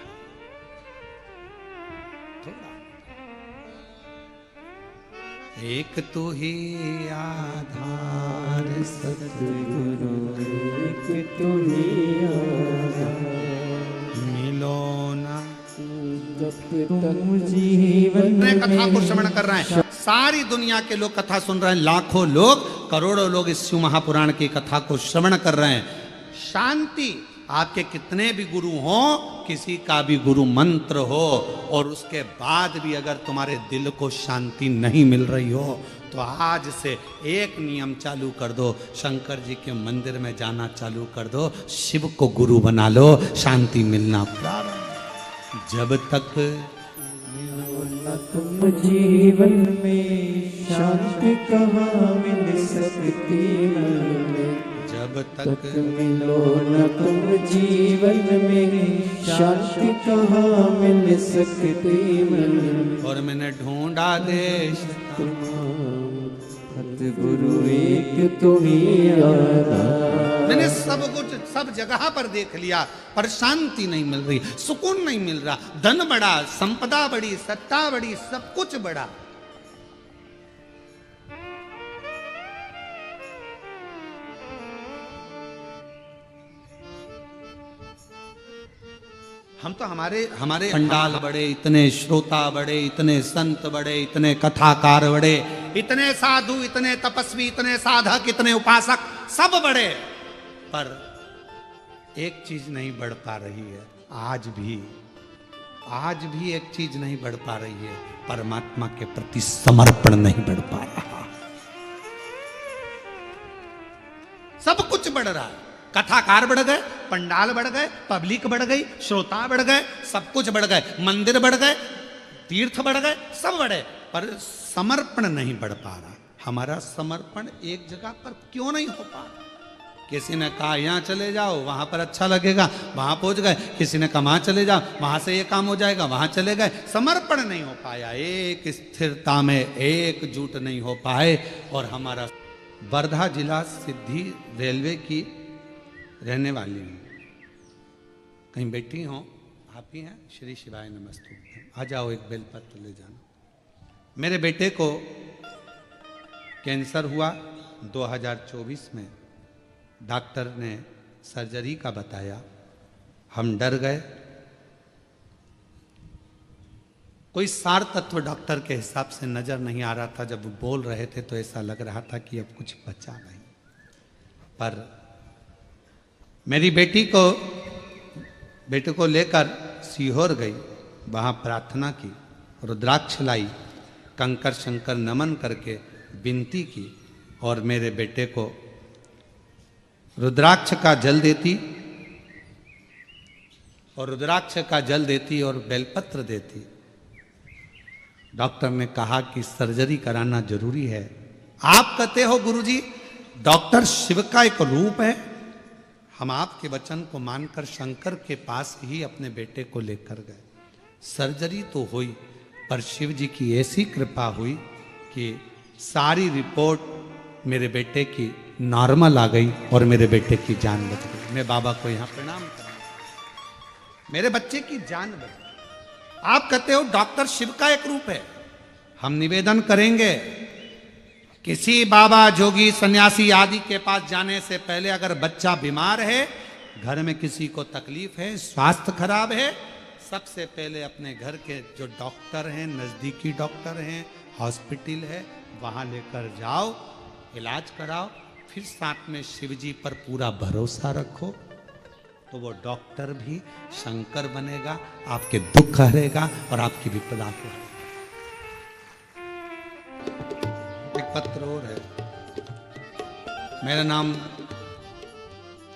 थोड़ा। एक तो ही आधार सतगुरु, एक तो ही आधार, मिलो ना जब तुम जीवन में। कथा को श्रवण कर रहे हैं, सारी दुनिया के लोग कथा सुन रहे हैं, लाखों लोग, करोड़ों लोग इस शिव महापुराण की कथा को श्रवण कर रहे हैं। शांति, आपके कितने भी गुरु हो, किसी का भी गुरु मंत्र हो, और उसके बाद भी अगर तुम्हारे दिल को शांति नहीं मिल रही हो, तो आज से एक नियम चालू कर दो, शंकर जी के मंदिर में जाना चालू कर दो, शिव को गुरु बना लो, शांति मिलना प्रारंभ। जब तक न तुम जीवन में, शांति कहाँ मिल सकती है। जब तक मिलो न तुम जीवन में, शांति कहाँ मिल सकती मन। और मैंने ढूंढा देश सतगुरु, एक तो ही आधार। मैंने सब कुछ सब जगह पर देख लिया, पर शांति नहीं मिल रही, सुकून नहीं मिल रहा। धन बड़ा, संपदा बड़ी, सत्ता बड़ी, सब कुछ बड़ा, हम तो हमारे पंडाल बड़े, इतने श्रोता बड़े, इतने संत बड़े, इतने कथाकार बड़े, इतने साधु, इतने तपस्वी, इतने साधक, इतने उपासक, सब बड़े, पर एक चीज नहीं बढ़ पा रही है। आज भी एक चीज नहीं बढ़ पा रही है, परमात्मा के प्रति समर्पण नहीं बढ़ पा रहा। सब कुछ बढ़ रहा है, कथाकार बढ़ गए, पंडाल बढ़ गए, पब्लिक बढ़ गई, श्रोता बढ़ गए, सब कुछ बढ़ गए, मंदिर बढ़ गए, तीर्थ बढ़ गए, सब बढ़े, पर समर्पण नहीं बढ़ पा रहा। हमारा समर्पण एक जगह पर क्यों नहीं हो पा रहा? किसी ने कहा यहाँ चले जाओ, वहां पर अच्छा लगेगा, वहां पहुंच गए। किसी ने कहा वहां चले जाओ, वहां से ये काम हो जाएगा, वहां चले गए। समर्पण नहीं हो पाया, एक स्थिरता में एकजुट नहीं हो पाए। और हमारा वर्धा जिला सिद्धि रेलवे की रहने वाली हूँ, कहीं बैठी हो, आप ही हैं? श्री शिवाय नमस्तु, आ जाओ, एक बेलपत्र ले जाना। मेरे बेटे को कैंसर हुआ 2024 में, डॉक्टर ने सर्जरी का बताया, हम डर गए। कोई सार तत्व डॉक्टर के हिसाब से नजर नहीं आ रहा था। जब बोल रहे थे तो ऐसा लग रहा था कि अब कुछ बचा नहीं। पर मेरी बेटे को लेकर सीहोर गई, वहाँ प्रार्थना की, रुद्राक्ष लाई, कंकर शंकर नमन करके विनती की, और मेरे बेटे को रुद्राक्ष का जल देती और बेलपत्र देती। डॉक्टर ने कहा कि सर्जरी कराना जरूरी है। आप कहते हो गुरुजी, डॉक्टर शिव का एक रूप है। हम आपके वचन को मानकर शंकर के पास ही अपने बेटे को लेकर गए। सर्जरी तो हुई, पर शिव जी की ऐसी कृपा हुई कि सारी रिपोर्ट मेरे बेटे की नॉर्मल आ गई और मेरे बेटे की जान बच गई। मैं बाबा को यहाँ प्रणाम कर, मेरे बच्चे की जान बच गई। आप कहते हो डॉक्टर शिव का एक रूप है। हम निवेदन करेंगे, किसी बाबा, जोगी, सन्यासी आदि के पास जाने से पहले अगर बच्चा बीमार है, घर में किसी को तकलीफ है, स्वास्थ्य खराब है, सबसे पहले अपने घर के जो डॉक्टर हैं, नजदीकी डॉक्टर हैं, हॉस्पिटल है, वहां लेकर जाओ, इलाज कराओ, फिर साथ में शिव जी पर पूरा भरोसा रखो, तो वो डॉक्टर भी शंकर बनेगा, आपके दुख हरेगा और आपकी विपदा को हरेगा। एक पत्र और है। मेरा नाम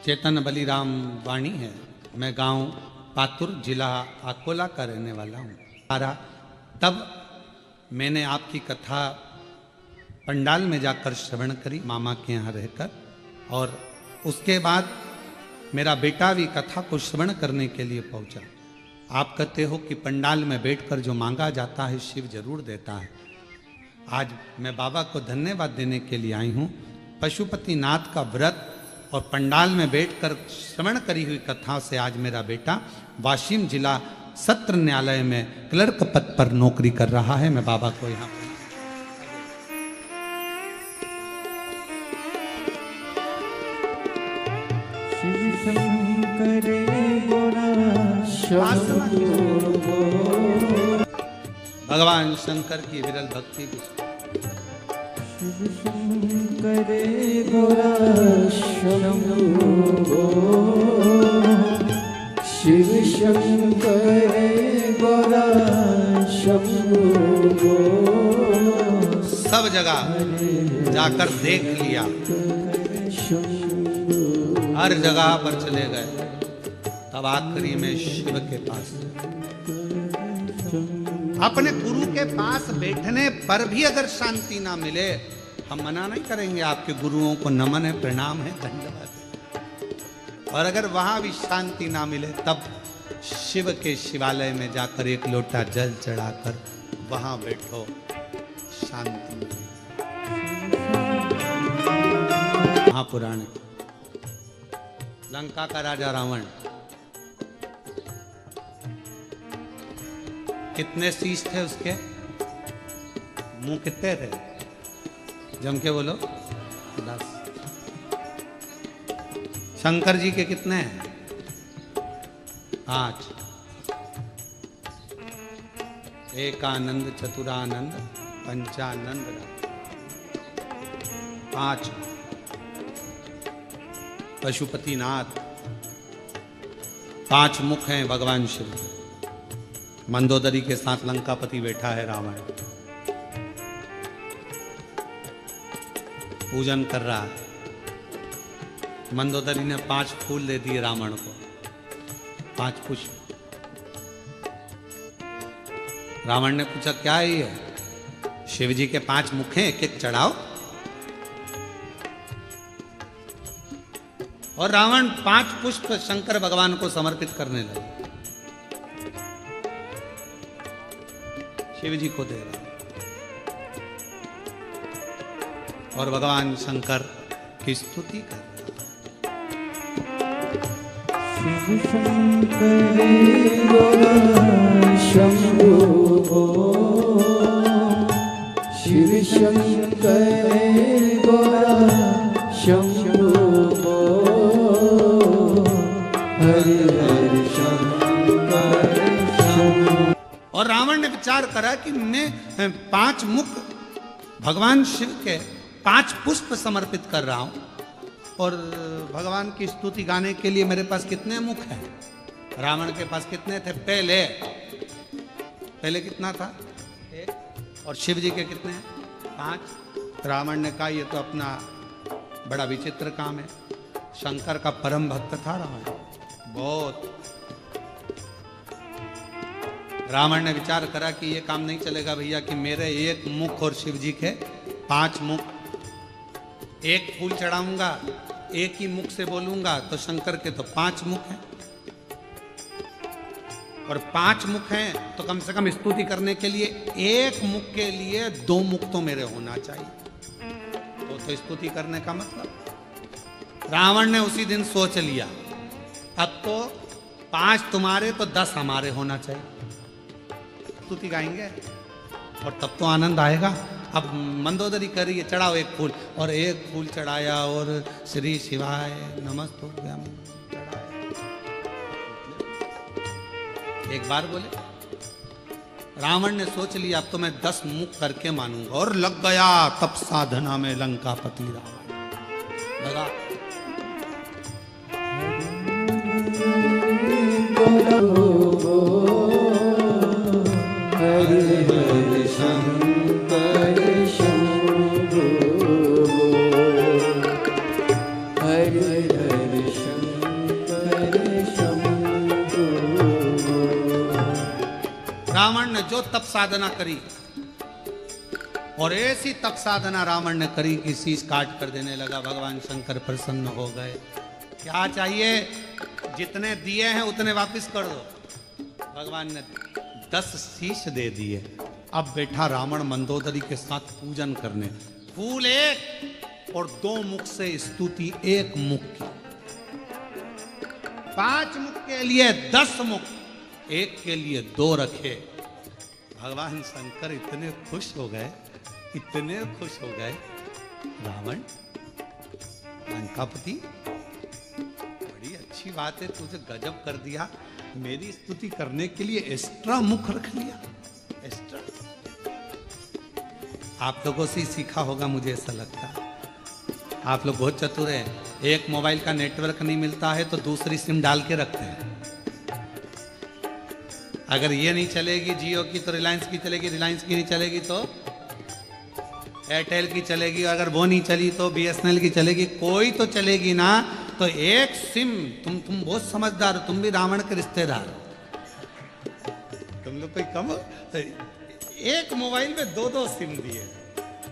चेतन बलिराम वाणी है। मैं गांव पातुर, जिला अकोला का रहने वाला हूँ। तब मैंने आपकी कथा पंडाल में जाकर श्रवण करी, मामा के यहाँ रहकर, और उसके बाद मेरा बेटा भी कथा को श्रवण करने के लिए पहुंचा। आप कहते हो कि पंडाल में बैठकर जो मांगा जाता है शिव जरूर देता है। आज मैं बाबा को धन्यवाद देने के लिए आई हूँ। पशुपतिनाथ का व्रत और पंडाल में बैठकर श्रवण करी हुई कथा से आज मेरा बेटा वाशिम जिला सत्र न्यायालय में क्लर्क पद पर नौकरी कर रहा है। मैं बाबा को यहाँ पर भगवान शंकर की विरल भक्ति की शिव शंकर गोरा शंभो। सब जगह जाकर देख लिया, हर जगह पर चले गए, तब आखिरी में शिव के पास। अपने गुरु के पास बैठने पर भी अगर शांति ना मिले, हम मना नहीं करेंगे, आपके गुरुओं को नमन है, प्रणाम है, धन्यवाद है। और अगर वहां भी शांति ना मिले, तब शिव के शिवालय में जाकर एक लोटा जल चढ़ाकर वहां बैठो, शांति। महापुराण, लंका का राजा रावण, कितने शीश थे उसके, मुंह कितने थे, जम के बोलो? 10। शंकर जी के कितने हैं? 5। एकानंद, चतुरानंद, पंचानंद, 5। पशुपतिनाथ, 5 मुख हैं भगवान शिव। मंदोदरी के साथ लंकापति बैठा है रावण, पूजन कर रहा है। मंदोदरी ने 5 फूल दे दिए रावण को, 5 पुष्प। रावण ने पूछा क्या है ये? शिव जी के 5 मुख हैं, एक एक चढ़ाओ। और रावण 5 पुष्प शंकर भगवान को समर्पित करने लगा, शिव जी को दे रहा, और भगवान शंकर की स्तुति कर शिव शंकर शंभो, शिव शंकर शंभो, हरे हरे शंकर शंभो। और रावण ने विचार करा कि मैं 5 मुख भगवान शिव के 5 पुष्प समर्पित कर रहा हूं, और भगवान की स्तुति गाने के लिए मेरे पास कितने मुख हैं? रावण के पास कितने थे? पहले कितना था? 1। और शिव जी के कितने हैं? 5। रावण ने कहा ये तो अपना बड़ा विचित्र काम है। शंकर का परम भक्त था रावण, बहुत। रावण ने विचार करा कि ये काम नहीं चलेगा भैया, कि मेरे 1 मुख और शिव जी के 5 मुख, 1 फूल चढ़ाऊंगा, 1 ही मुख से बोलूंगा, तो शंकर के तो 5 मुख हैं, और 5 मुख हैं तो कम से कम स्तुति करने के लिए 1 मुख के लिए 2 मुख तो मेरे होना चाहिए, तो स्तुति करने का मतलब। रावण ने उसी दिन सोच लिया, अब तो 5 तुम्हारे तो 10 हमारे होना चाहिए, स्तुति गाएंगे और तब तो आनंद आएगा। अब मंदोदरी कर रही है, चढ़ाओ 1 फूल, और 1 फूल चढ़ाया, और श्री शिवाय नमस्तुभ्यं चढ़ाया। एक बार बोले, रावण ने सोच लिया अब तो मैं 10 मुख करके मानूंगा, और लग गया तप साधना में लंकापति रावण। लगा हरि हरि शंकर शंभो, हरि हरि शंकर शंभो। रावण ने जो तप साधना करी, और ऐसी तप साधना रावण ने करी कि शीश काट कर देने लगा। भगवान शंकर प्रसन्न हो गए। क्या चाहिए? जितने दिए हैं उतने वापस कर दो। भगवान ने 10 शीश दे दिए। अब बैठा रावण मंदोदरी के साथ पूजन करने। फूल एक और 2 मुख से स्तुति 1 मुख की। 5 मुख के लिए 10 मुख, 1 के लिए 2 रखे। भगवान शंकर इतने खुश हो गए, इतने खुश हो गए। रावण, लंकापति, बड़ी अच्छी बात है, तुझे गजब कर दिया। मेरी स्तुति करने के लिए एक्स्ट्रा मुख रख लिया। एक्स्ट्रा आप लोगों से ही सीखा होगा, मुझे ऐसा लगता है। आप लोग बहुत चतुर हैं। एक मोबाइल का नेटवर्क नहीं मिलता है तो दूसरी सिम डाल के रखते हैं। अगर ये नहीं चलेगी जियो की तो रिलायंस की चलेगी, रिलायंस की नहीं चलेगी तो एयरटेल की चलेगी, अगर वो नहीं चली तो BSNL की चलेगी। कोई तो चलेगी ना। तो एक सिम, तुम बहुत समझदार हो, तुम भी रावण के रिश्तेदार हो। तुम लोग कोई कम हो? एक मोबाइल में 2-2 सिम दिए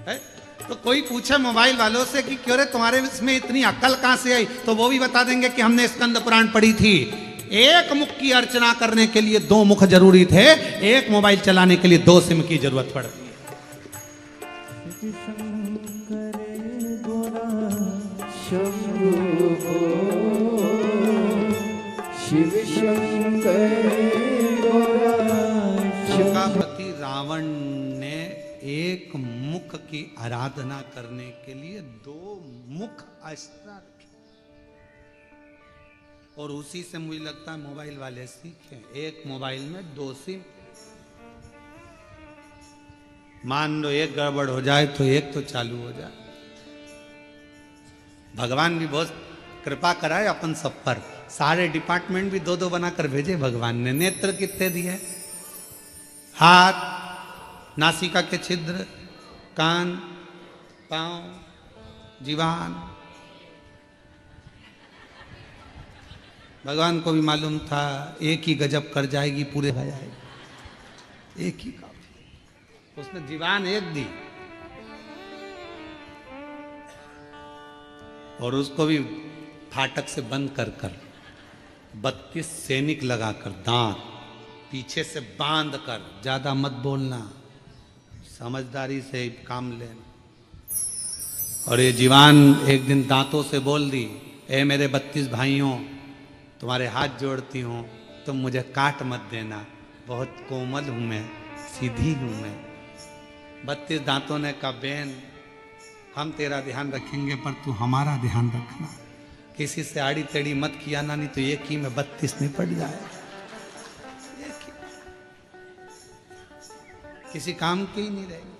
है। तो कोई पूछे मोबाइल वालों से कि क्यों रे तुम्हारे इसमें इतनी अक्ल कहां से आई, तो वो भी बता देंगे कि हमने स्कंद पुराण पढ़ी थी। 1 मुख की अर्चना करने के लिए 2 मुख जरूरी थे, 1 मोबाइल चलाने के लिए 2 सिम की जरूरत पड़ती है। शिव शंकर लंकापति रावण ने 1 मुख की आराधना करने के लिए 2 मुख एक्स्ट्रा रखे। और उसी से मुझे लगता है मोबाइल वाले सीखे। 1 मोबाइल में 2 सिम। मान लो 1 गड़बड़ हो जाए तो 1 तो चालू हो जाए। भगवान भी बहुत कृपा कराए अपन सब पर। सारे डिपार्टमेंट भी 2-2 बनाकर भेजे भगवान ने। नेत्र कितने दिए? हाथ, नासिका के छिद्र, कान, पांव, जीवान। भगवान को भी मालूम था एक ही गजब कर जाएगी, पूरे हो जाएगी। एक ही काफी। उसने जीवान 1 दी और उसको भी फाटक से बंद कर 32 सैनिक लगाकर, दांत पीछे से बांध कर, ज्यादा मत बोलना, समझदारी से काम लेना। और ये जीवान एक दिन दांतों से बोल दी, ए मेरे 32 भाइयों, तुम्हारे हाथ जोड़ती हूँ, तुम मुझे काट मत देना, बहुत कोमल हूँ मैं, सीधी हूँ मैं। 32 दांतों ने कहा, बहन हम तेरा ध्यान रखेंगे पर तू हमारा ध्यान रखना। किसी से आड़ी टेढ़ी मत किया ना, नहीं तो एक ही में 32 निपट जाए। किसी काम की ही नहीं रहेगी।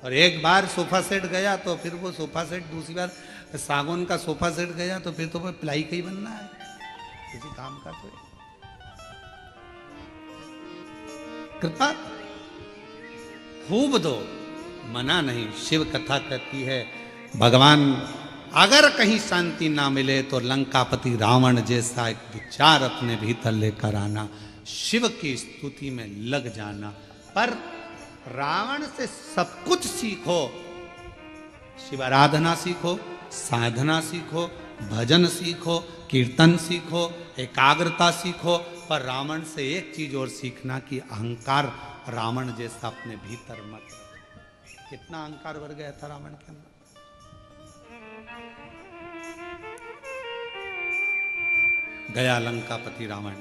और एक बार सोफा सेट गया तो फिर वो सोफा सेट, दूसरी बार सागौन का सोफा सेट गया तो फिर तो वो प्लाई का ही बनना है, किसी काम का। तो कृपा खूब दो, मना नहीं। शिव कथा कहती है भगवान अगर कहीं शांति ना मिले तो लंकापति रावण जैसा एक विचार अपने भीतर लेकर आना, शिव की स्तुति में लग जाना। पर रावण से सब कुछ सीखो, शिव आराधना सीखो, साधना सीखो, भजन सीखो, कीर्तन सीखो, एकाग्रता सीखो। पर रावण से एक चीज और सीखना कि अहंकार रावण जैसा अपने भीतर मत रखो। कितना अहंकार भर गया था रावण के अंदर। गया लंकापति रावण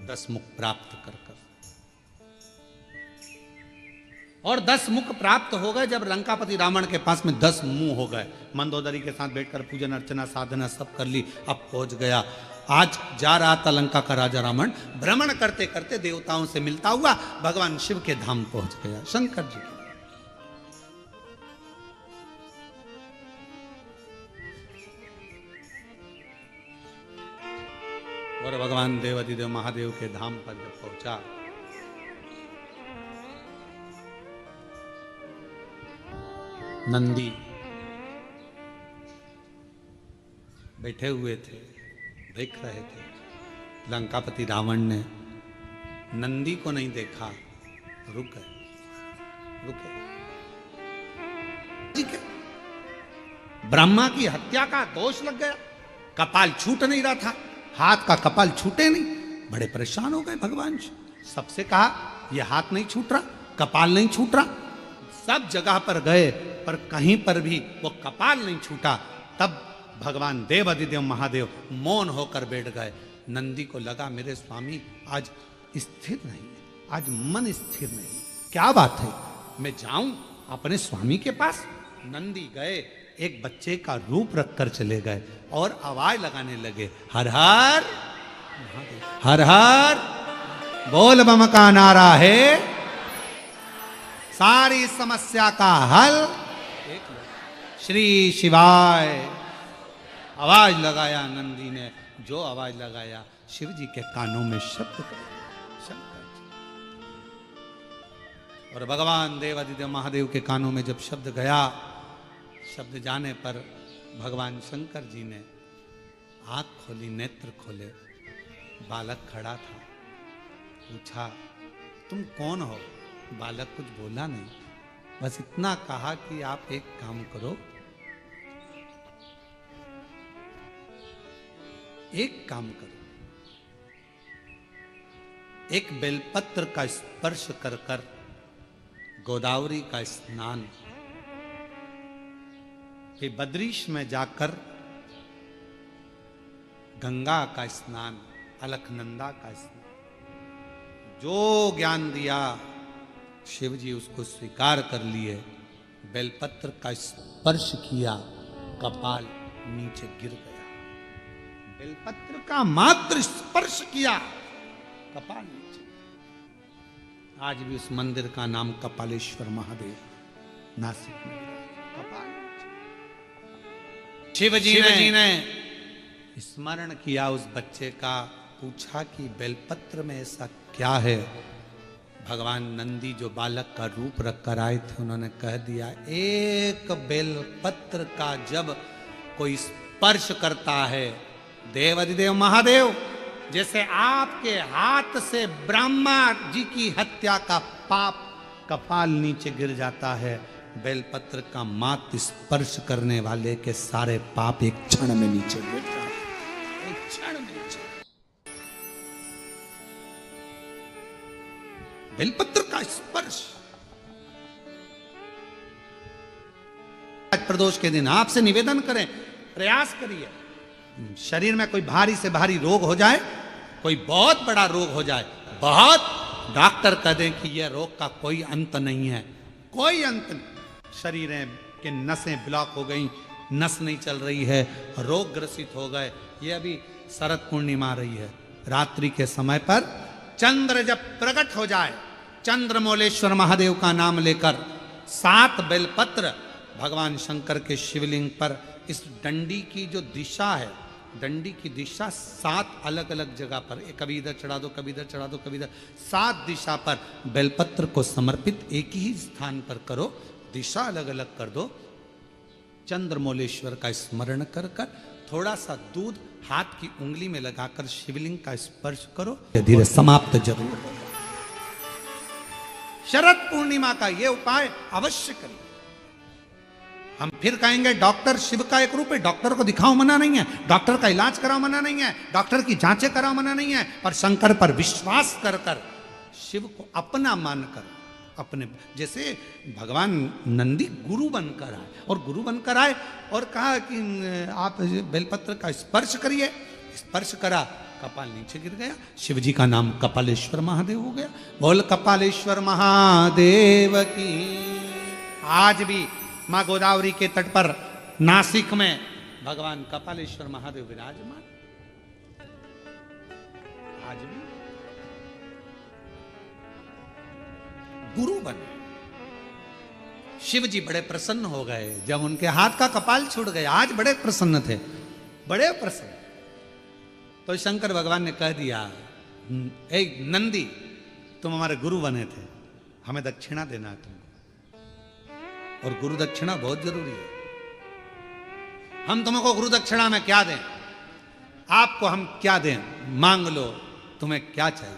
10 मुख प्राप्त कर और 10 मुख प्राप्त हो गए। जब लंकापति रावण के पास में 10 मुंह हो गए, मंदोदरी के साथ बैठकर पूजन अर्चना साधना सब कर ली। अब पहुंच गया आज जा रहा था लंका का राजा रावण, भ्रमण करते करते देवताओं से मिलता हुआ भगवान शिव के धाम पहुंच गया, शंकर जी के। और भगवान देवाधिदेव महादेव के धाम पर जब पहुंचा, नंदी बैठे हुए थे, देख रहे थे। लंकापति रावण ने नंदी को नहीं देखा, रुक गए, रुके। ब्रह्मा की हत्या का दोष लग गया, कपाल छूट नहीं रहा था, हाथ का कपाल छूटे नहीं, बड़े परेशान हो गए भगवान जी। सबसे कहा यह हाथ नहीं छूट रहा, कपाल नहीं छूट रहा, सब जगह पर गए पर कहीं पर भी वो कपाल नहीं छूटा। तब भगवान देवाधिदेव महादेव मौन होकर बैठ गए। नंदी को लगा मेरे स्वामी आज स्थिर नहीं है, आज मन स्थिर नहीं, क्या बात है, मैं जाऊं अपने स्वामी के पास। नंदी गए, एक बच्चे का रूप रखकर चले गए और आवाज लगाने लगे, हर हर हर हर बोल बम का नारा है, सारी समस्या का हल श्री शिवाय। आवाज लगाया नंदी ने, जो आवाज लगाया शिव जी के कानों में शब्द गया, और भगवान देवाधिदेव महादेव के कानों में जब शब्द गया, शब्द जाने पर भगवान शंकर जी ने आंख खोली, नेत्र खोले, बालक खड़ा था, पूछा तुम कौन हो? बालक कुछ बोला नहीं, बस इतना कहा कि आप एक काम करो, एक काम करो, एक बेलपत्र का स्पर्श कर कर गोदावरी का स्नान, फिर बद्रीश में जाकर गंगा का स्नान, अलकनंदा का स्नान, जो ज्ञान दिया शिव जी उसको स्वीकार कर लिए। बेलपत्र का स्पर्श किया, कपाल नीचे गिर गया। बेलपत्र का मात्र स्पर्श किया, कपाल नीचे। आज भी उस मंदिर का नाम कपालेश्वर महादेव नासिक में, कपाल नीचे। शिव जी ने स्मरण किया उस बच्चे का, पूछा कि बेलपत्र में ऐसा क्या है? भगवान नंदी जो बालक का रूप रखकर आए थे, उन्होंने कह दिया, एक बेलपत्र का जब कोई स्पर्श करता है, देवाधिदेव महादेव, जैसे आपके हाथ से ब्रह्मा जी की हत्या का पाप कपाल नीचे गिर जाता है, बेलपत्र का मात्र स्पर्श करने वाले के सारे पाप एक क्षण में नीचे गिर जाते हैं, एक क्षण में नीचे। बेलपत्र का स्पर्श। आज प्रदोष के दिन आपसे निवेदन करें, प्रयास करिए, शरीर में कोई भारी से भारी रोग हो जाए, कोई बहुत बड़ा रोग हो जाए, बहुत डॉक्टर कह दें कि यह रोग का कोई अंत नहीं है, कोई अंत नहीं, शरीर के नसें ब्लॉक हो गई, नस नहीं चल रही है, रोग ग्रसित हो गए। ये अभी शरद पूर्णिमा आ रही है, रात्रि के समय पर चंद्र जब प्रकट हो जाए, चंद्रमौलेश्वर महादेव का नाम लेकर 7 बेलपत्र भगवान शंकर के शिवलिंग पर, इस डंडी की जो दिशा है, डंडी की दिशा 7 अलग अलग जगह पर, कभी इधर चढ़ा दो, कभी इधर चढ़ा दो, कभी इधर, 7 दिशा पर बेलपत्र को समर्पित एक ही स्थान पर करो, दिशा अलग अलग कर दो, चंद्रमौलेश्वर का स्मरण कर कर थोड़ा सा दूध हाथ की उंगली में लगाकर शिवलिंग का स्पर्श करो, धीरे समाप्त जरूर होगा। शरद पूर्णिमा का यह उपाय अवश्य करिए। हम फिर कहेंगे डॉक्टर शिव का एक रूप है, डॉक्टर को दिखाओ मना नहीं है, डॉक्टर का इलाज कराओ मना नहीं है, डॉक्टर की जांचें कराओ मना नहीं है, पर शंकर पर विश्वास कर कर, शिव को अपना मानकर, अपने जैसे भगवान नंदी गुरु बनकर आए, और गुरु बनकर आए और कहा कि आप बेलपत्र का स्पर्श करिए, स्पर्श करा, कपाल नीचे गिर गया, शिव जी का नाम कपालेश्वर महादेव हो गया। बोल कपालेश्वर महादेव की। आज भी माँ गोदावरी के तट पर नासिक में भगवान कपालेश्वर महादेव विराजमान। आज भी गुरु बने। शिव जी बड़े प्रसन्न हो गए जब उनके हाथ का कपाल छूट गया। आज बड़े प्रसन्न थे, बड़े प्रसन्न। तो शंकर भगवान ने कह दिया, ए नंदी, तुम हमारे गुरु बने थे, हमें दक्षिणा देना है तुमको। और गुरु दक्षिणा बहुत जरूरी है। हम तुमको गुरु दक्षिणा में क्या दें, आपको हम क्या दें, मांग लो, तुम्हें क्या चाहिए।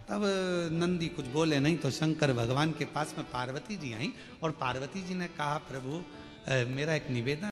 तब नंदी कुछ बोले नहीं, तो शंकर भगवान के पास में पार्वती जी आई और पार्वती जी ने कहा, प्रभु मेरा एक निवेदन